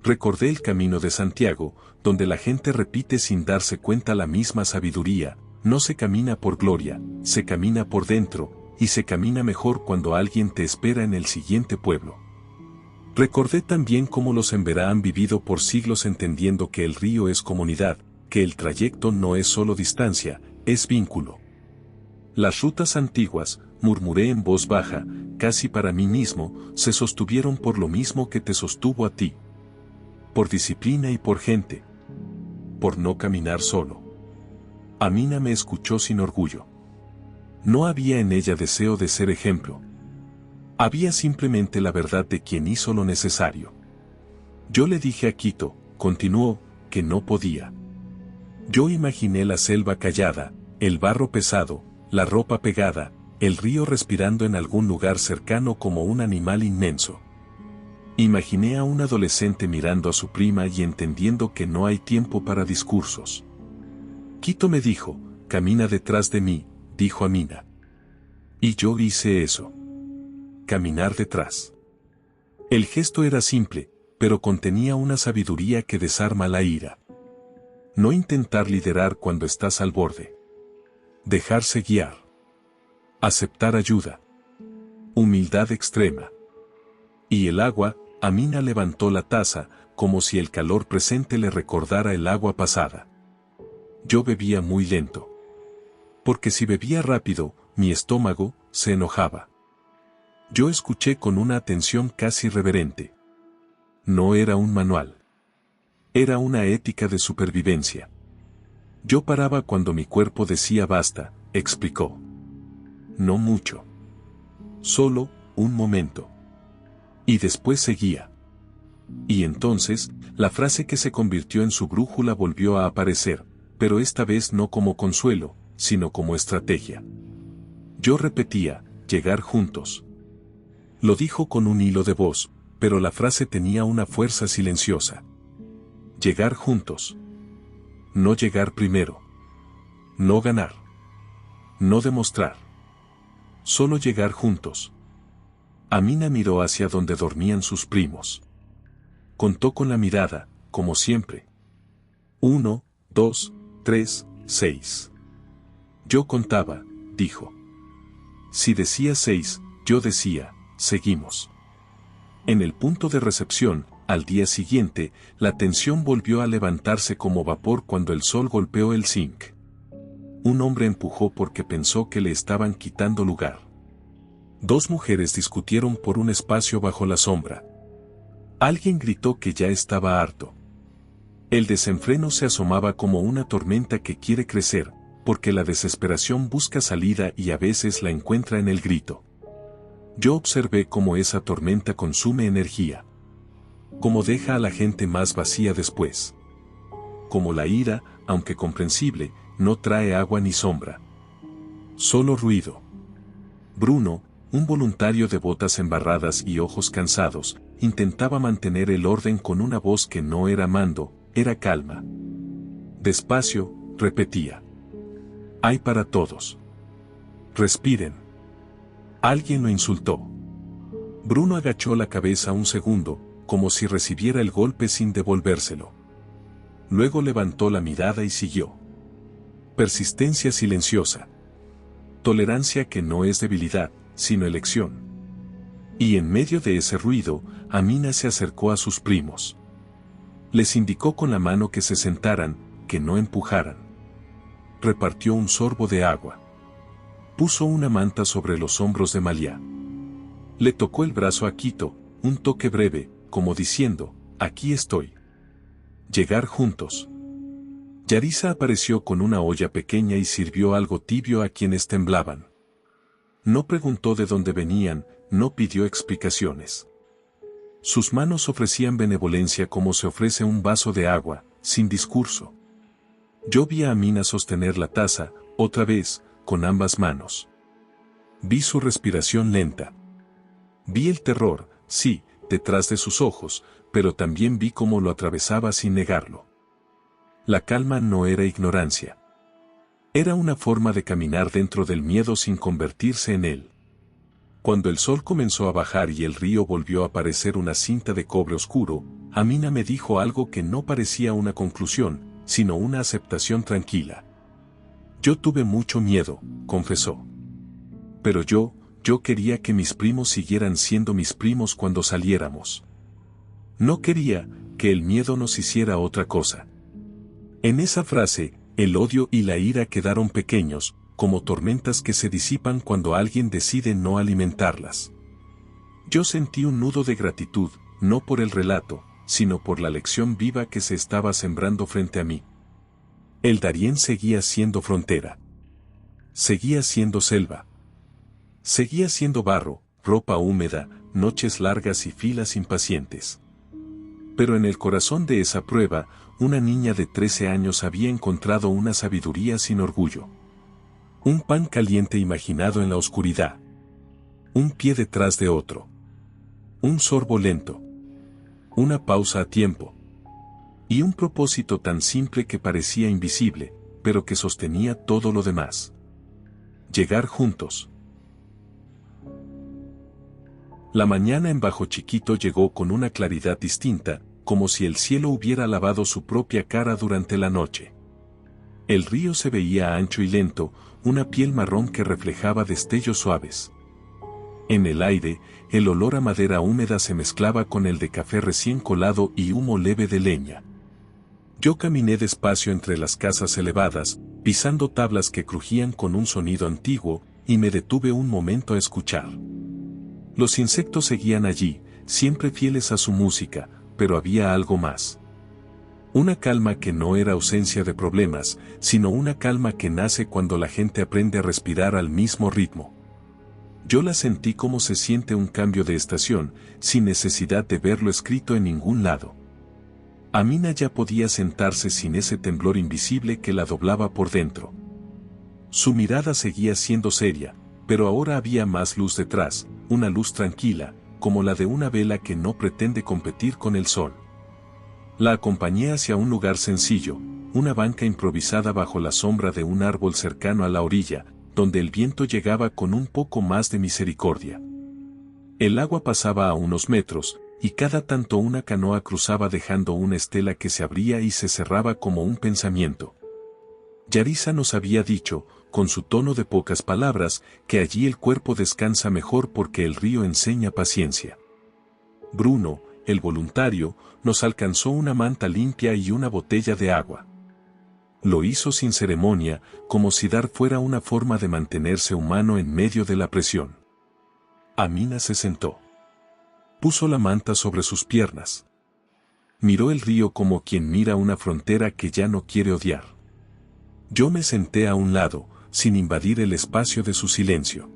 Recordé el camino de Santiago, donde la gente repite sin darse cuenta la misma sabiduría, no se camina por gloria, se camina por dentro, y se camina mejor cuando alguien te espera en el siguiente pueblo. Recordé también cómo los Emberá han vivido por siglos entendiendo que el río es comunidad, que el trayecto no es solo distancia, es vínculo. Las rutas antiguas, murmuré en voz baja, casi para mí mismo, se sostuvieron por lo mismo que te sostuvo a ti. Por disciplina y por gente. Por no caminar solo. Amina me escuchó sin orgullo. No había en ella deseo de ser ejemplo. Había simplemente la verdad de quien hizo lo necesario. Yo le dije a Quito, continuó, que no podía. Yo imaginé la selva callada, el barro pesado, la ropa pegada, el río respirando en algún lugar cercano como un animal inmenso. Imaginé a un adolescente mirando a su prima y entendiendo que no hay tiempo para discursos. Quito me dijo, camina detrás de mí, dijo Amina. Y yo hice eso. Caminar detrás. El gesto era simple, pero contenía una sabiduría que desarma la ira. No intentar liderar cuando estás al borde. Dejarse guiar. Aceptar ayuda. Humildad extrema. Y el agua, Amina levantó la taza, como si el calor presente le recordara el agua pasada. Yo bebía muy lento. Porque si bebía rápido, mi estómago se enojaba. Yo escuché con una atención casi reverente. No era un manual. Era una ética de supervivencia. Yo paraba cuando mi cuerpo decía basta, explicó. No mucho. Solo, un momento. Y después seguía. Y entonces, la frase que se convirtió en su brújula volvió a aparecer, pero esta vez no como consuelo, sino como estrategia. Yo repetía, llegar juntos. Lo dijo con un hilo de voz, pero la frase tenía una fuerza silenciosa. Llegar juntos. No llegar primero. No ganar. No demostrar. Solo llegar juntos. Amina miró hacia donde dormían sus primos. Contó con la mirada, como siempre. 1, 2, 3, 6. Yo contaba, dijo. Si decía 6, yo decía, seguimos. En el punto de recepción, al día siguiente, la tensión volvió a levantarse como vapor cuando el sol golpeó el zinc. Un hombre empujó porque pensó que le estaban quitando lugar. Dos mujeres discutieron por un espacio bajo la sombra. Alguien gritó que ya estaba harto. El desenfreno se asomaba como una tormenta que quiere crecer, porque la desesperación busca salida y a veces la encuentra en el grito. Yo observé cómo esa tormenta consume energía. Cómo deja a la gente más vacía después. Como la ira, aunque comprensible, no trae agua ni sombra. Solo ruido. Bruno, un voluntario de botas embarradas y ojos cansados, intentaba mantener el orden con una voz que no era mando, era calma. Despacio, repetía. Hay para todos. Respiren. Alguien lo insultó. Bruno agachó la cabeza un segundo, como si recibiera el golpe sin devolvérselo. Luego levantó la mirada y siguió. Persistencia silenciosa. Tolerancia que no es debilidad, sino elección. Y en medio de ese ruido, Amina se acercó a sus primos. Les indicó con la mano que se sentaran, que no empujaran. Repartió un sorbo de agua. Puso una manta sobre los hombros de Malia. Le tocó el brazo a Quito, un toque breve, como diciendo, aquí estoy. Llegar juntos. Yarisa apareció con una olla pequeña y sirvió algo tibio a quienes temblaban. No preguntó de dónde venían, no pidió explicaciones. Sus manos ofrecían benevolencia como se ofrece un vaso de agua, sin discurso. Yo vi a Amina sostener la taza, otra vez, con ambas manos. Vi su respiración lenta. Vi el terror, sí, detrás de sus ojos, pero también vi cómo lo atravesaba sin negarlo. La calma no era ignorancia. Era una forma de caminar dentro del miedo sin convertirse en él. Cuando el sol comenzó a bajar y el río volvió a parecer una cinta de cobre oscuro, Amina me dijo algo que no parecía una conclusión, sino una aceptación tranquila. Yo tuve mucho miedo, confesó. Pero yo quería que mis primos siguieran siendo mis primos cuando saliéramos. No quería que el miedo nos hiciera otra cosa. En esa frase, el odio y la ira quedaron pequeños, como tormentas que se disipan cuando alguien decide no alimentarlas. Yo sentí un nudo de gratitud, no por el relato, sino por la lección viva que se estaba sembrando frente a mí. El Darién seguía siendo frontera. Seguía siendo selva. Seguía siendo barro, ropa húmeda, noches largas y filas impacientes. Pero en el corazón de esa prueba, una niña de 13 años había encontrado una sabiduría sin orgullo. Un pan caliente imaginado en la oscuridad. Un pie detrás de otro. Un sorbo lento. Una pausa a tiempo. Y un propósito tan simple que parecía invisible, pero que sostenía todo lo demás. Llegar juntos. La mañana en Bajo Chiquito llegó con una claridad distinta, como si el cielo hubiera lavado su propia cara durante la noche. El río se veía ancho y lento, una piel marrón que reflejaba destellos suaves. En el aire, el olor a madera húmeda se mezclaba con el de café recién colado y humo leve de leña. Yo caminé despacio entre las casas elevadas, pisando tablas que crujían con un sonido antiguo, y me detuve un momento a escuchar. Los insectos seguían allí, siempre fieles a su música, pero había algo más. Una calma que no era ausencia de problemas, sino una calma que nace cuando la gente aprende a respirar al mismo ritmo. Yo la sentí como se siente un cambio de estación, sin necesidad de verlo escrito en ningún lado. Amina ya podía sentarse sin ese temblor invisible que la doblaba por dentro. Su mirada seguía siendo seria, pero ahora había más luz detrás, una luz tranquila, como la de una vela que no pretende competir con el sol. La acompañé hacia un lugar sencillo, una banca improvisada bajo la sombra de un árbol cercano a la orilla, donde el viento llegaba con un poco más de misericordia. El agua pasaba a unos metros, y cada tanto una canoa cruzaba dejando una estela que se abría y se cerraba como un pensamiento. Yarisa nos había dicho, con su tono de pocas palabras, que allí el cuerpo descansa mejor porque el río enseña paciencia. Bruno, el voluntario, nos alcanzó una manta limpia y una botella de agua. Lo hizo sin ceremonia, como si dar fuera una forma de mantenerse humano en medio de la presión. Amina se sentó. Puso la manta sobre sus piernas. Miró el río como quien mira una frontera que ya no quiere odiar. Yo me senté a un lado, sin invadir el espacio de su silencio.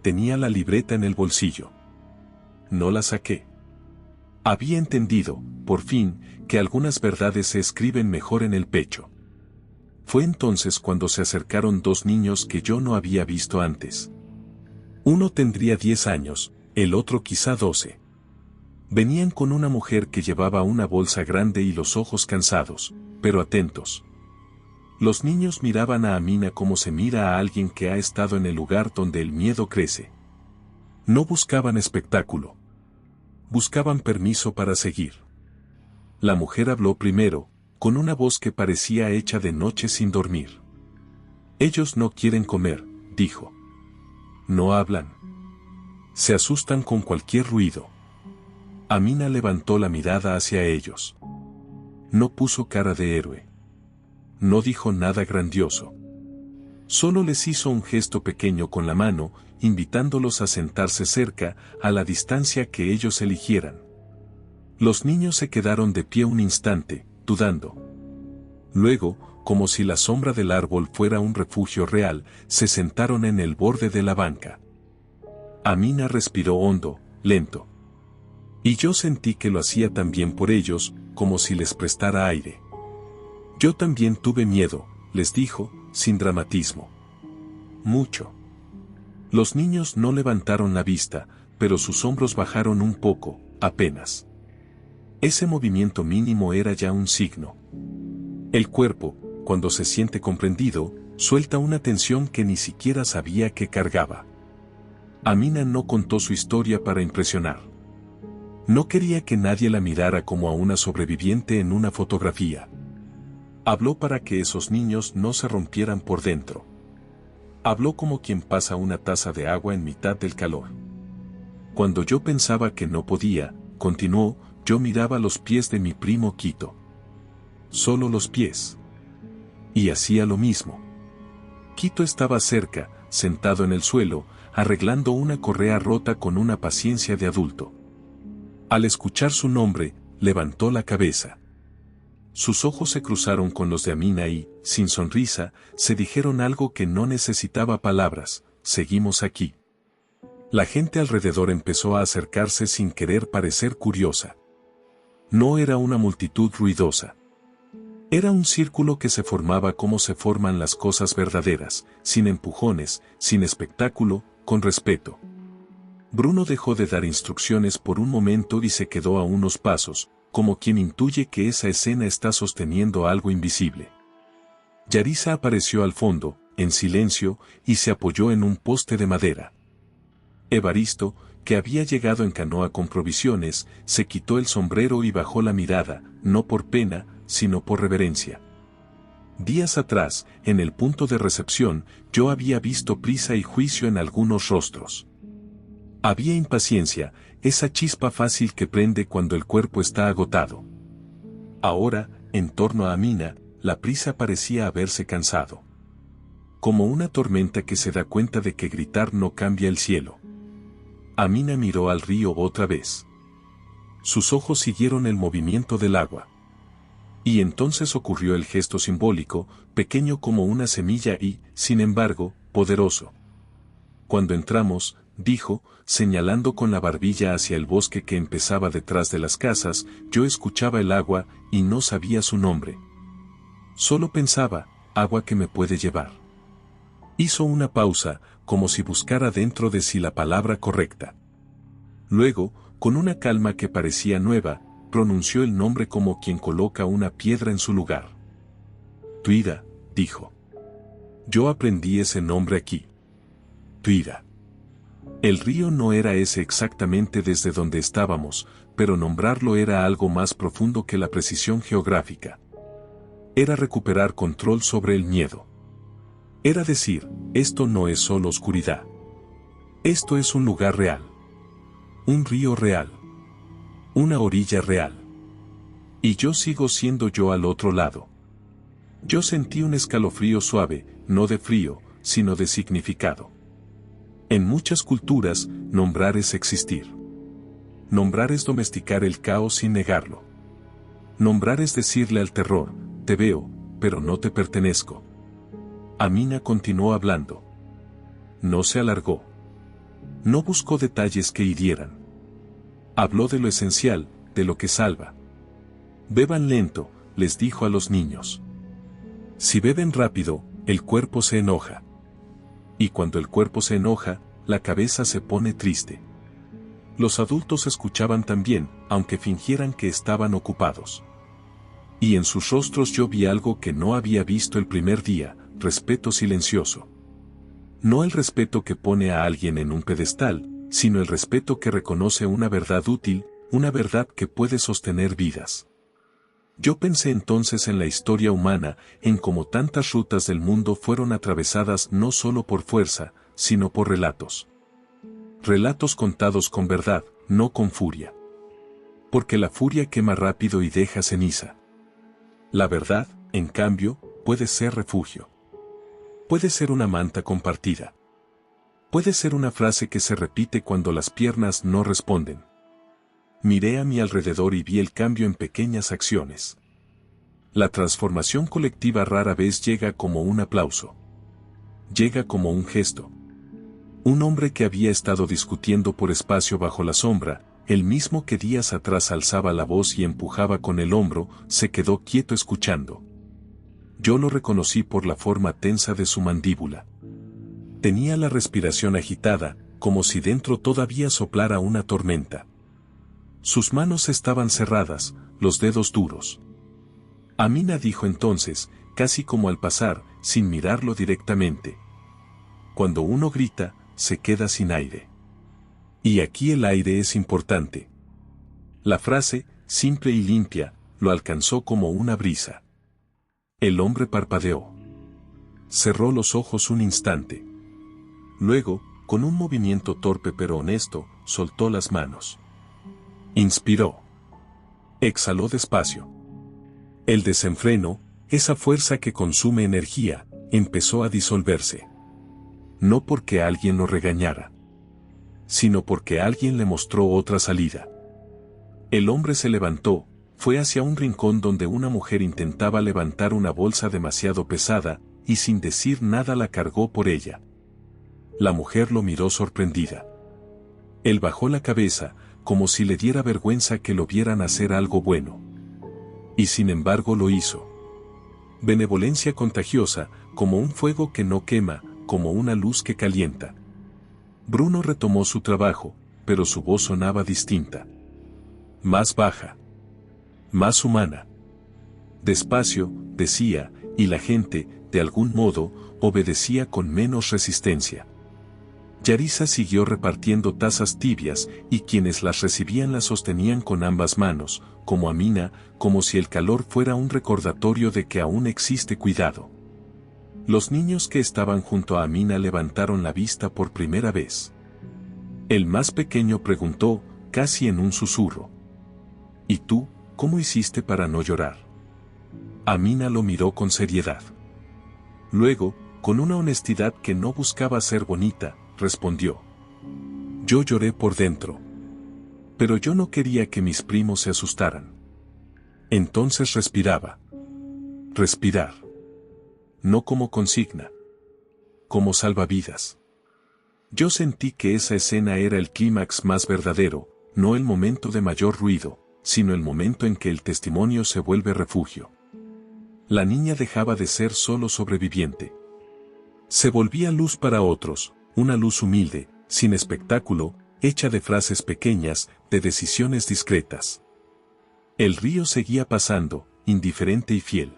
Tenía la libreta en el bolsillo. No la saqué. Había entendido, por fin, que algunas verdades se escriben mejor en el pecho. Fue entonces cuando se acercaron dos niños que yo no había visto antes. Uno tendría 10 años, el otro quizá 12. Venían con una mujer que llevaba una bolsa grande y los ojos cansados, pero atentos. Los niños miraban a Amina como se mira a alguien que ha estado en el lugar donde el miedo crece. No buscaban espectáculo. Buscaban permiso para seguir. La mujer habló primero, con una voz que parecía hecha de noche sin dormir. Ellos no quieren comer, dijo. No hablan. Se asustan con cualquier ruido. Amina levantó la mirada hacia ellos. No puso cara de héroe. No dijo nada grandioso. Solo les hizo un gesto pequeño con la mano, invitándolos a sentarse cerca, a la distancia que ellos eligieran. Los niños se quedaron de pie un instante, dudando. Luego, como si la sombra del árbol fuera un refugio real, se sentaron en el borde de la banca. Amina respiró hondo, lento. Y yo sentí que lo hacía también por ellos, como si les prestara aire. Yo también tuve miedo, les dijo, sin dramatismo. Mucho. Los niños no levantaron la vista, pero sus hombros bajaron un poco, apenas. Ese movimiento mínimo era ya un signo. El cuerpo, cuando se siente comprendido, suelta una tensión que ni siquiera sabía que cargaba. Amina no contó su historia para impresionar. No quería que nadie la mirara como a una sobreviviente en una fotografía. Habló para que esos niños no se rompieran por dentro. Habló como quien pasa una taza de agua en mitad del calor. Cuando yo pensaba que no podía, continuó, yo miraba los pies de mi primo Quito. Solo los pies. Y hacía lo mismo. Quito estaba cerca, sentado en el suelo, arreglando una correa rota con una paciencia de adulto. Al escuchar su nombre, levantó la cabeza. Sus ojos se cruzaron con los de Amina y, sin sonrisa, se dijeron algo que no necesitaba palabras: seguimos aquí. La gente alrededor empezó a acercarse sin querer parecer curiosa. No era una multitud ruidosa. Era un círculo que se formaba como se forman las cosas verdaderas, sin empujones, sin espectáculo, con respeto. Bruno dejó de dar instrucciones por un momento y se quedó a unos pasos, como quien intuye que esa escena está sosteniendo algo invisible. Yarisa apareció al fondo, en silencio, y se apoyó en un poste de madera. Evaristo, que había llegado en canoa con provisiones, se quitó el sombrero y bajó la mirada, no por pena, sino por reverencia. Días atrás, en el punto de recepción, yo había visto prisa y juicio en algunos rostros. Había impaciencia, esa chispa fácil que prende cuando el cuerpo está agotado. Ahora, en torno a Amina, la prisa parecía haberse cansado. Como una tormenta que se da cuenta de que gritar no cambia el cielo. Amina miró al río otra vez. Sus ojos siguieron el movimiento del agua. Y entonces ocurrió el gesto simbólico, pequeño como una semilla y, sin embargo, poderoso. Cuando entramos, dijo, señalando con la barbilla hacia el bosque que empezaba detrás de las casas, yo escuchaba el agua, y no sabía su nombre. Solo pensaba, agua que me puede llevar. Hizo una pausa, como si buscara dentro de sí la palabra correcta. Luego, con una calma que parecía nueva, pronunció el nombre como quien coloca una piedra en su lugar. Tuira, dijo. Yo aprendí ese nombre aquí. Tuira. El río no era ese exactamente desde donde estábamos, pero nombrarlo era algo más profundo que la precisión geográfica. Era recuperar control sobre el miedo. Era decir, esto no es solo oscuridad. Esto es un lugar real. Un río real. Una orilla real. Y yo sigo siendo yo al otro lado. Yo sentí un escalofrío suave, no de frío, sino de significado. En muchas culturas, nombrar es existir. Nombrar es domesticar el caos sin negarlo. Nombrar es decirle al terror, te veo, pero no te pertenezco. Amina continuó hablando. No se alargó. No buscó detalles que hirieran. Habló de lo esencial, de lo que salva. Beban lento, les dijo a los niños. Si beben rápido, el cuerpo se enoja. Y cuando el cuerpo se enoja, la cabeza se pone triste. Los adultos escuchaban también, aunque fingieran que estaban ocupados. Y en sus rostros yo vi algo que no había visto el primer día, respeto silencioso. No el respeto que pone a alguien en un pedestal, sino el respeto que reconoce una verdad útil, una verdad que puede sostener vidas. Yo pensé entonces en la historia humana, en cómo tantas rutas del mundo fueron atravesadas no solo por fuerza, sino por relatos. Relatos contados con verdad, no con furia. Porque la furia quema rápido y deja ceniza. La verdad, en cambio, puede ser refugio. Puede ser una manta compartida. Puede ser una frase que se repite cuando las piernas no responden. Miré a mi alrededor y vi el cambio en pequeñas acciones. La transformación colectiva rara vez llega como un aplauso. Llega como un gesto. Un hombre que había estado discutiendo por espacio bajo la sombra, el mismo que días atrás alzaba la voz y empujaba con el hombro, se quedó quieto escuchando. Yo lo reconocí por la forma tensa de su mandíbula. Tenía la respiración agitada, como si dentro todavía soplara una tormenta. Sus manos estaban cerradas, los dedos duros. Amina dijo entonces, casi como al pasar, sin mirarlo directamente. Cuando uno grita, se queda sin aire. Y aquí el aire es importante. La frase, simple y limpia, lo alcanzó como una brisa. El hombre parpadeó. Cerró los ojos un instante. Luego, con un movimiento torpe pero honesto, soltó las manos. Inspiró. Exhaló despacio. El desenfreno, esa fuerza que consume energía, empezó a disolverse. No porque alguien lo regañara, sino porque alguien le mostró otra salida. El hombre se levantó, fue hacia un rincón donde una mujer intentaba levantar una bolsa demasiado pesada, y sin decir nada la cargó por ella. La mujer lo miró sorprendida. Él bajó la cabeza, como si le diera vergüenza que lo vieran hacer algo bueno. Y sin embargo lo hizo. Benevolencia contagiosa, como un fuego que no quema, como una luz que calienta. Bruno retomó su trabajo, pero su voz sonaba distinta. Más baja. Más humana. Despacio, decía, y la gente, de algún modo, obedecía con menos resistencia. Yarisa siguió repartiendo tazas tibias, y quienes las recibían las sostenían con ambas manos, como Amina, como si el calor fuera un recordatorio de que aún existe cuidado. Los niños que estaban junto a Amina levantaron la vista por primera vez. El más pequeño preguntó, casi en un susurro. ¿Y tú, cómo hiciste para no llorar? Amina lo miró con seriedad. Luego, con una honestidad que no buscaba ser bonita, respondió. Yo lloré por dentro. Pero yo no quería que mis primos se asustaran. Entonces respiraba. Respirar. No como consigna. Como salvavidas. Yo sentí que esa escena era el clímax más verdadero, no el momento de mayor ruido, sino el momento en que el testimonio se vuelve refugio. La niña dejaba de ser solo sobreviviente. Se volvía luz para otros, una luz humilde, sin espectáculo, hecha de frases pequeñas, de decisiones discretas. El río seguía pasando, indiferente y fiel.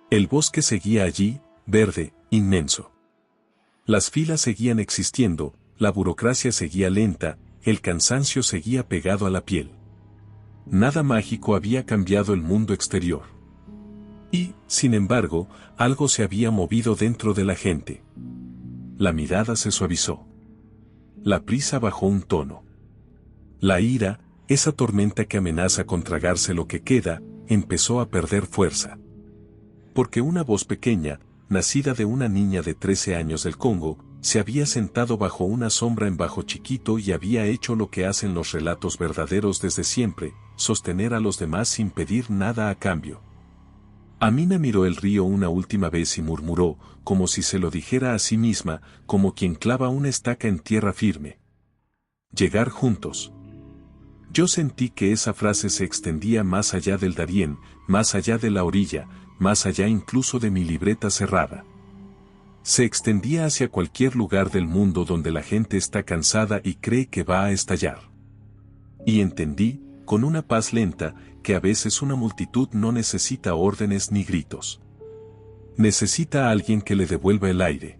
El bosque seguía allí, verde, inmenso. Las filas seguían existiendo, la burocracia seguía lenta, el cansancio seguía pegado a la piel. Nada mágico había cambiado el mundo exterior. Y, sin embargo, algo se había movido dentro de la gente. La mirada se suavizó. La prisa bajó un tono. La ira, esa tormenta que amenaza con tragarse lo que queda, empezó a perder fuerza. Porque una voz pequeña, nacida de una niña de 13 años del Congo, Se había sentado bajo una sombra en Bajo Chiquito y había hecho lo que hacen los relatos verdaderos desde siempre, sostener a los demás sin pedir nada a cambio. Amina miró el río una última vez y murmuró, como si se lo dijera a sí misma, como quien clava una estaca en tierra firme. Llegar juntos. Yo sentí que esa frase se extendía más allá del Darién, más allá de la orilla, más allá incluso de mi libreta cerrada. Se extendía hacia cualquier lugar del mundo donde la gente está cansada y cree que va a estallar. Y entendí, con una paz lenta, que a veces una multitud no necesita órdenes ni gritos. Necesita a alguien que le devuelva el aire.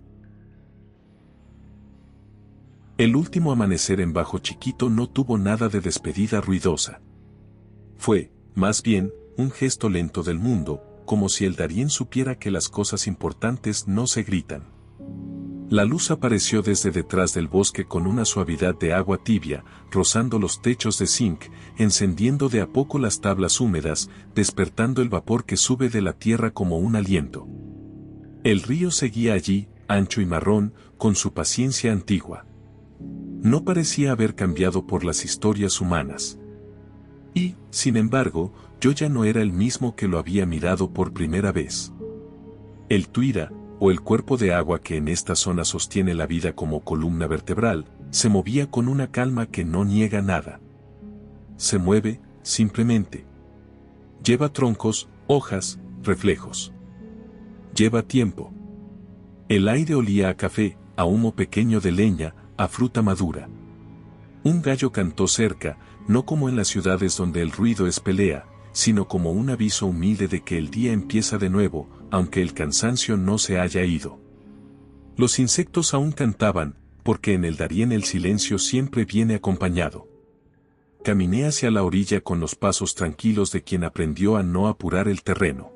El último amanecer en Bajo Chiquito no tuvo nada de despedida ruidosa. Fue, más bien, un gesto lento del mundo, como si el Darién supiera que las cosas importantes no se gritan. La luz apareció desde detrás del bosque con una suavidad de agua tibia, rozando los techos de zinc, encendiendo de a poco las tablas húmedas, despertando el vapor que sube de la tierra como un aliento. El río seguía allí, ancho y marrón, con su paciencia antigua. No parecía haber cambiado por las historias humanas. Y, sin embargo, yo ya no era el mismo que lo había mirado por primera vez. El Tuira, o el cuerpo de agua que en esta zona sostiene la vida como columna vertebral, se movía con una calma que no niega nada. Se mueve, simplemente. Lleva troncos, hojas, reflejos. Lleva tiempo. El aire olía a café, a humo pequeño de leña, a fruta madura. Un gallo cantó cerca, no como en las ciudades donde el ruido es pelea, sino como un aviso humilde de que el día empieza de nuevo, aunque el cansancio no se haya ido. Los insectos aún cantaban, porque en el Darién el silencio siempre viene acompañado. Caminé hacia la orilla con los pasos tranquilos de quien aprendió a no apurar el terreno.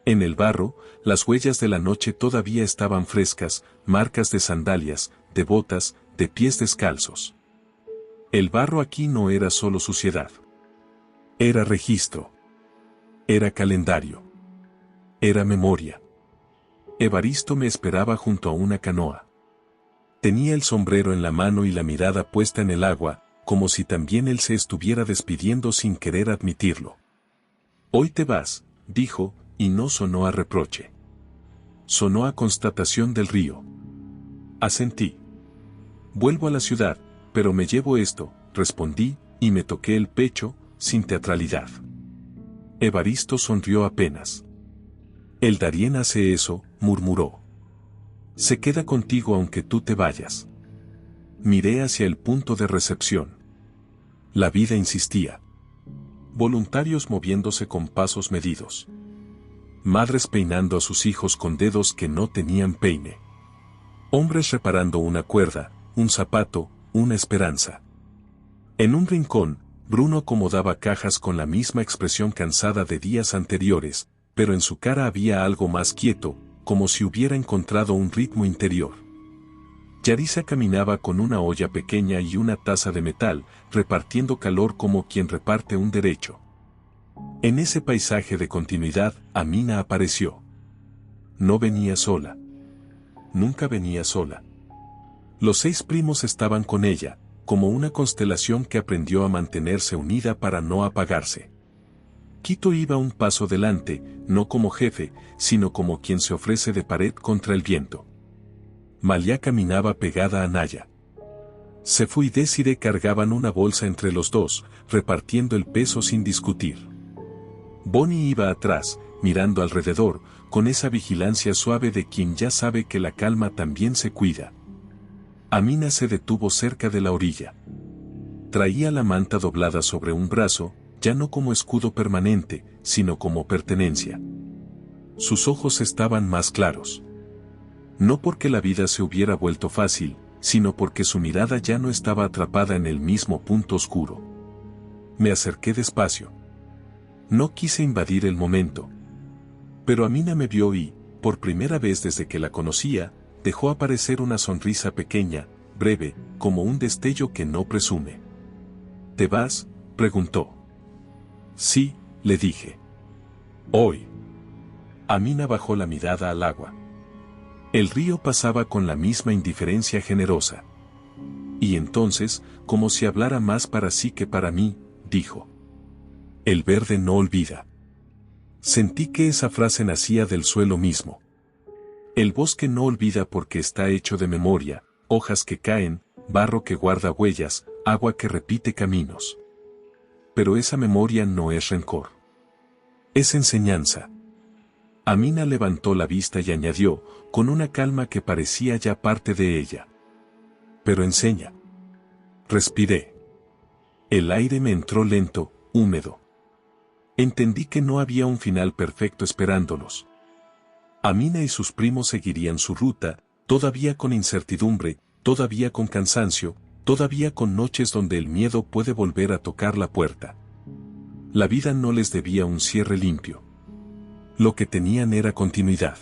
En el barro, las huellas de la noche todavía estaban frescas, marcas de sandalias, de botas, de pies descalzos. El barro aquí no era solo suciedad. Era registro. Era calendario. Era memoria. Evaristo me esperaba junto a una canoa. Tenía el sombrero en la mano y la mirada puesta en el agua, como si también él se estuviera despidiendo sin querer admitirlo. «Hoy te vas», dijo, y no sonó a reproche. Sonó a constatación del río. Asentí. «Vuelvo a la ciudad, pero me llevo esto», respondí, y me toqué el pecho, sin teatralidad. Evaristo sonrió apenas. «El Darién hace eso», murmuró. «Se queda contigo aunque tú te vayas». Miré hacia el punto de recepción. La vida insistía. Voluntarios moviéndose con pasos medidos. Madres peinando a sus hijos con dedos que no tenían peine. Hombres reparando una cuerda, un zapato, una esperanza. En un rincón, Bruno acomodaba cajas con la misma expresión cansada de días anteriores, pero en su cara había algo más quieto, como si hubiera encontrado un ritmo interior. Yarisa caminaba con una olla pequeña y una taza de metal, repartiendo calor como quien reparte un derecho. En ese paisaje de continuidad, Amina apareció. No venía sola. Nunca venía sola. Los 6 primos estaban con ella, como una constelación que aprendió a mantenerse unida para no apagarse. Quito iba un paso delante, no como jefe, sino como quien se ofrece de pared contra el viento. Malia caminaba pegada a Naya. Sefú y Desiree cargaban una bolsa entre los dos, repartiendo el peso sin discutir. Bonnie iba atrás, mirando alrededor, con esa vigilancia suave de quien ya sabe que la calma también se cuida. Amina se detuvo cerca de la orilla. Traía la manta doblada sobre un brazo, ya no como escudo permanente, sino como pertenencia. Sus ojos estaban más claros. No porque la vida se hubiera vuelto fácil, sino porque su mirada ya no estaba atrapada en el mismo punto oscuro. Me acerqué despacio. No quise invadir el momento. Pero Amina me vio y, por primera vez desde que la conocía, dejó aparecer una sonrisa pequeña, breve, como un destello que no presume. ¿Te vas?, preguntó. Sí, le dije. Hoy. Amina bajó la mirada al agua. El río pasaba con la misma indiferencia generosa. Y entonces, como si hablara más para sí que para mí, dijo: el verde no olvida. Sentí que esa frase nacía del suelo mismo. El bosque no olvida porque está hecho de memoria, hojas que caen, barro que guarda huellas, agua que repite caminos. Pero esa memoria no es rencor. Es enseñanza. Amina levantó la vista y añadió, con una calma que parecía ya parte de ella: pero enseña. Respiré. El aire me entró lento, húmedo. Entendí que no había un final perfecto esperándolos. Amina y sus primos seguirían su ruta, todavía con incertidumbre, todavía con cansancio, todavía con noches donde el miedo puede volver a tocar la puerta. La vida no les debía un cierre limpio. Lo que tenían era continuidad.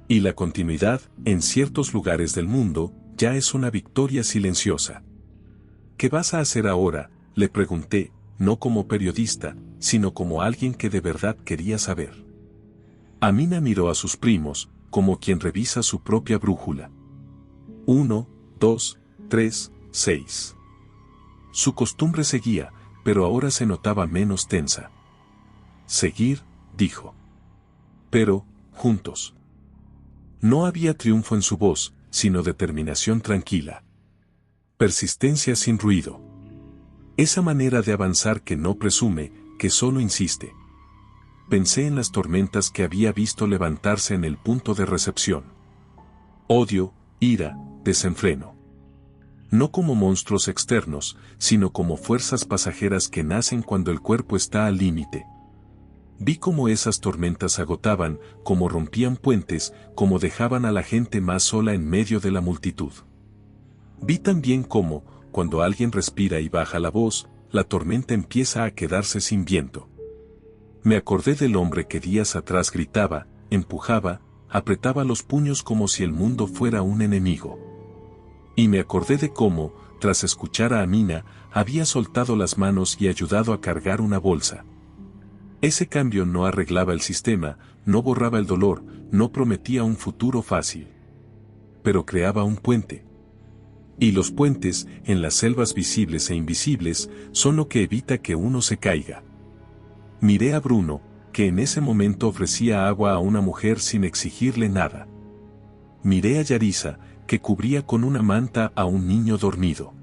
Y la continuidad, en ciertos lugares del mundo, ya es una victoria silenciosa. ¿Qué vas a hacer ahora?, le pregunté, no como periodista, sino como alguien que de verdad quería saber. Amina miró a sus primos, como quien revisa su propia brújula. 1, 2, 3, 6. Su costumbre seguía, pero ahora se notaba menos tensa. Seguir, dijo. Pero, juntos. No había triunfo en su voz, sino determinación tranquila. Persistencia sin ruido. Esa manera de avanzar que no presume, que solo insiste. Pensé en las tormentas que había visto levantarse en el punto de recepción. Odio, ira, desenfreno. No como monstruos externos, sino como fuerzas pasajeras que nacen cuando el cuerpo está al límite. Vi cómo esas tormentas agotaban, cómo rompían puentes, cómo dejaban a la gente más sola en medio de la multitud. Vi también cómo, cuando alguien respira y baja la voz, la tormenta empieza a quedarse sin viento. Me acordé del hombre que días atrás gritaba, empujaba, apretaba los puños como si el mundo fuera un enemigo. Y me acordé de cómo, tras escuchar a Amina, había soltado las manos y ayudado a cargar una bolsa. Ese cambio no arreglaba el sistema, no borraba el dolor, no prometía un futuro fácil. Pero creaba un puente. Y los puentes, en las selvas visibles e invisibles, son lo que evita que uno se caiga. Miré a Bruno, que en ese momento ofrecía agua a una mujer sin exigirle nada. Miré a Yarisa, que cubría con una manta a un niño dormido.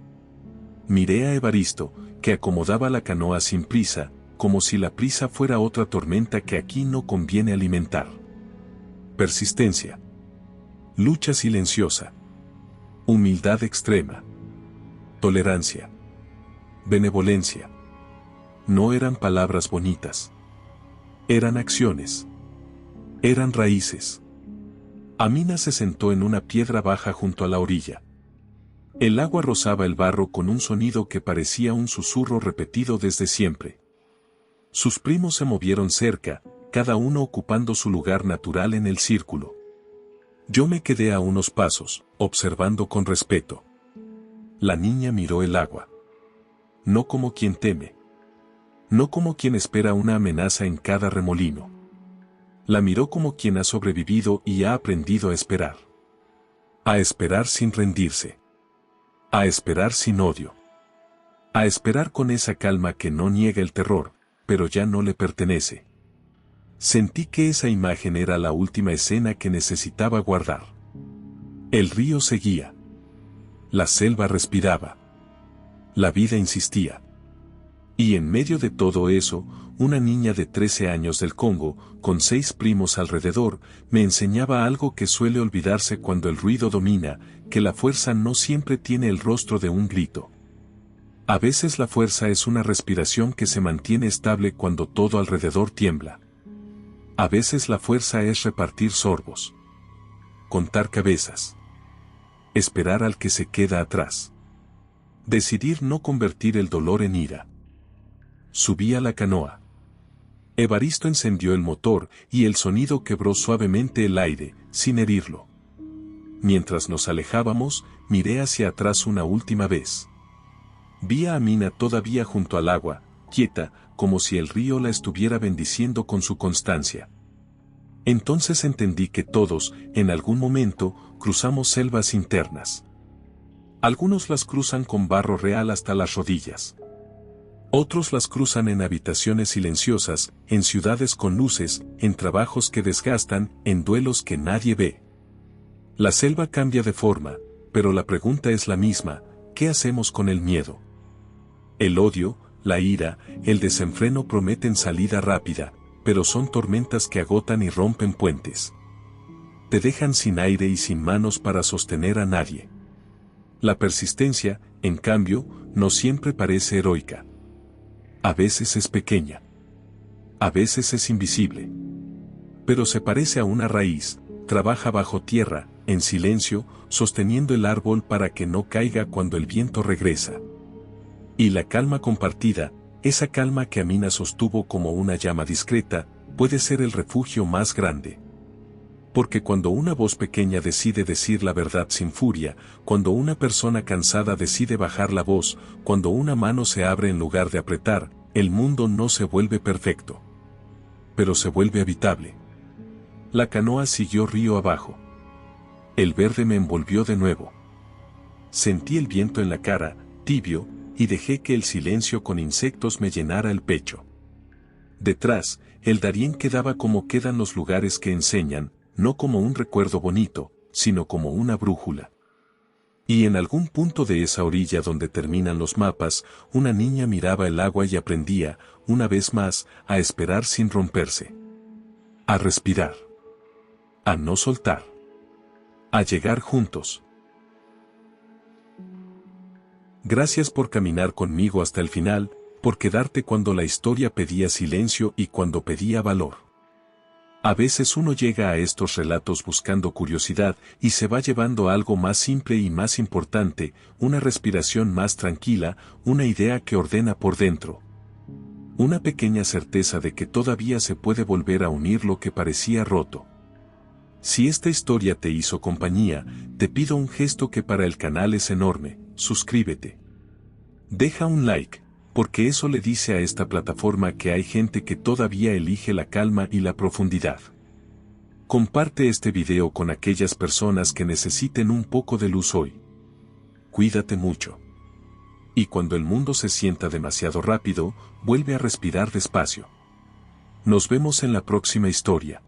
Miré a Evaristo, que acomodaba la canoa sin prisa, como si la prisa fuera otra tormenta que aquí no conviene alimentar. Persistencia. Lucha silenciosa. Humildad extrema. Tolerancia. Benevolencia. No eran palabras bonitas. Eran acciones. Eran raíces. Amina se sentó en una piedra baja junto a la orilla. El agua rozaba el barro con un sonido que parecía un susurro repetido desde siempre. Sus primos se movieron cerca, cada uno ocupando su lugar natural en el círculo. Yo me quedé a unos pasos, observando con respeto. La niña miró el agua. No como quien teme. No como quien espera una amenaza en cada remolino. La miró como quien ha sobrevivido y ha aprendido a esperar. A esperar sin rendirse. A esperar sin odio. A esperar con esa calma que no niega el terror, pero ya no le pertenece. Sentí que esa imagen era la última escena que necesitaba guardar. El río seguía. La selva respiraba. La vida insistía. Y en medio de todo eso, una niña de 13 años del Congo, con 6 primos alrededor, me enseñaba algo que suele olvidarse cuando el ruido domina, que la fuerza no siempre tiene el rostro de un grito. A veces la fuerza es una respiración que se mantiene estable cuando todo alrededor tiembla. A veces la fuerza es repartir sorbos. Contar cabezas. Esperar al que se queda atrás. Decidir no convertir el dolor en ira. Subí a la canoa. Evaristo encendió el motor y el sonido quebró suavemente el aire, sin herirlo. Mientras nos alejábamos, miré hacia atrás una última vez. Vi a Amina todavía junto al agua, quieta, como si el río la estuviera bendiciendo con su constancia. Entonces entendí que todos, en algún momento, cruzamos selvas internas. Algunos las cruzan con barro real hasta las rodillas. Otros las cruzan en habitaciones silenciosas, en ciudades con luces, en trabajos que desgastan, en duelos que nadie ve. La selva cambia de forma, pero la pregunta es la misma: ¿qué hacemos con el miedo? El odio, la ira, el desenfreno prometen salida rápida, pero son tormentas que agotan y rompen puentes. Te dejan sin aire y sin manos para sostener a nadie. La persistencia, en cambio, no siempre parece heroica. A veces es pequeña. A veces es invisible. Pero se parece a una raíz, trabaja bajo tierra, en silencio, sosteniendo el árbol para que no caiga cuando el viento regresa. Y la calma compartida, esa calma que Amina sostuvo como una llama discreta, puede ser el refugio más grande. Porque cuando una voz pequeña decide decir la verdad sin furia, cuando una persona cansada decide bajar la voz, cuando una mano se abre en lugar de apretar, el mundo no se vuelve perfecto. Pero se vuelve habitable. La canoa siguió río abajo. El verde me envolvió de nuevo. Sentí el viento en la cara, tibio, y dejé que el silencio con insectos me llenara el pecho. Detrás, el Darién quedaba como quedan los lugares que enseñan, no como un recuerdo bonito, sino como una brújula. Y en algún punto de esa orilla donde terminan los mapas, una niña miraba el agua y aprendía, una vez más, a esperar sin romperse. A respirar. A no soltar. A llegar juntos. Gracias por caminar conmigo hasta el final, por quedarte cuando la historia pedía silencio y cuando pedía valor. A veces uno llega a estos relatos buscando curiosidad y se va llevando algo más simple y más importante, una respiración más tranquila, una idea que ordena por dentro. Una pequeña certeza de que todavía se puede volver a unir lo que parecía roto. Si esta historia te hizo compañía, te pido un gesto que para el canal es enorme: suscríbete. Deja un like, porque eso le dice a esta plataforma que hay gente que todavía elige la calma y la profundidad. Comparte este video con aquellas personas que necesiten un poco de luz hoy. Cuídate mucho. Y cuando el mundo se sienta demasiado rápido, vuelve a respirar despacio. Nos vemos en la próxima historia.